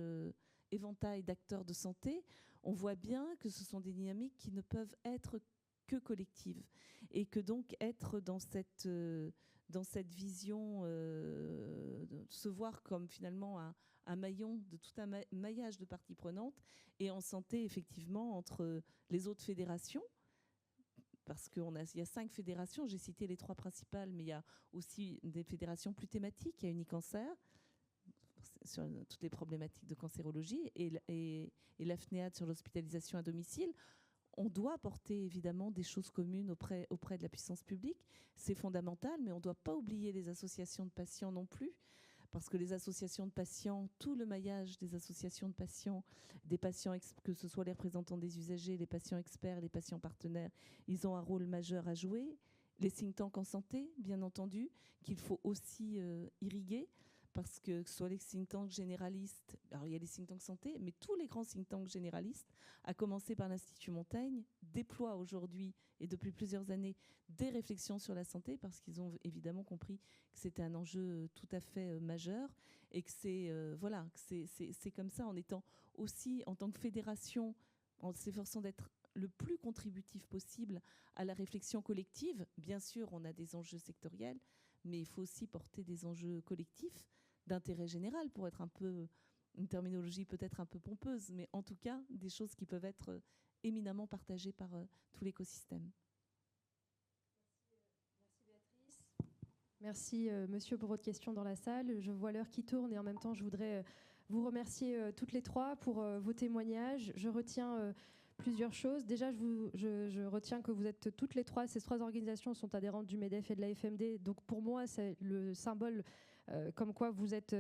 Speaker 4: éventail d'acteurs de santé. On voit bien que ce sont des dynamiques qui ne peuvent être que collectives et que donc être dans cette vision se voir comme finalement un maillon de tout un maillage de parties prenantes, et en santé, effectivement, entre les autres fédérations, parce qu'il y a 5 fédérations, j'ai cité les 3 principales, mais il y a aussi des fédérations plus thématiques. Il y a Unicancer, sur toutes les problématiques de cancérologie, et la FNEAD sur l'hospitalisation à domicile. On doit porter évidemment des choses communes auprès de la puissance publique. C'est fondamental, mais on ne doit pas oublier les associations de patients non plus, parce que les associations de patients, tout le maillage des associations de patients, des patients, que ce soit les représentants des usagers, les patients experts, les patients partenaires, ils ont un rôle majeur à jouer. Les think tanks en santé, bien entendu, qu'il faut aussi irriguer, parce que ce soit les think tanks généralistes, alors il y a les think tanks santé, mais tous les grands think tanks généralistes, à commencer par l'Institut Montaigne, déploient aujourd'hui et depuis plusieurs années des réflexions sur la santé, parce qu'ils ont évidemment compris que c'était un enjeu tout à fait majeur, et que c'est comme ça, en étant aussi, en tant que fédération, en s'efforçant d'être le plus contributif possible à la réflexion collective. Bien sûr, on a des enjeux sectoriels, mais il faut aussi porter des enjeux collectifs d'intérêt général, pour être un peu, une terminologie peut-être un peu pompeuse, mais en tout cas des choses qui peuvent être éminemment partagées par tout l'écosystème.
Speaker 2: Merci Béatrice. Merci monsieur pour votre question dans la salle. Je vois l'heure qui tourne, et en même temps je voudrais vous remercier toutes les 3 pour vos témoignages. Je retiens plusieurs choses. Déjà, je retiens que vous êtes toutes les 3, ces 3 organisations sont adhérentes du MEDEF et de la FMD. Donc pour moi, c'est le symbole comme quoi vous êtes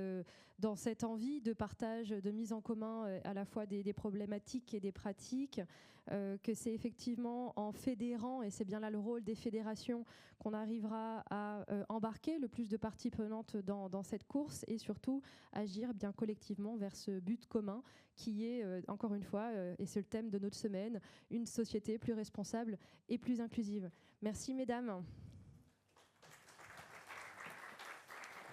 Speaker 2: dans cette envie de partage, de mise en commun à la fois des problématiques et des pratiques, que c'est effectivement en fédérant, et c'est bien là le rôle des fédérations, qu'on arrivera à embarquer le plus de parties prenantes dans cette course, et surtout agir bien collectivement vers ce but commun qui est, encore une fois, et c'est le thème de notre semaine, une société plus responsable et plus inclusive. Merci mesdames.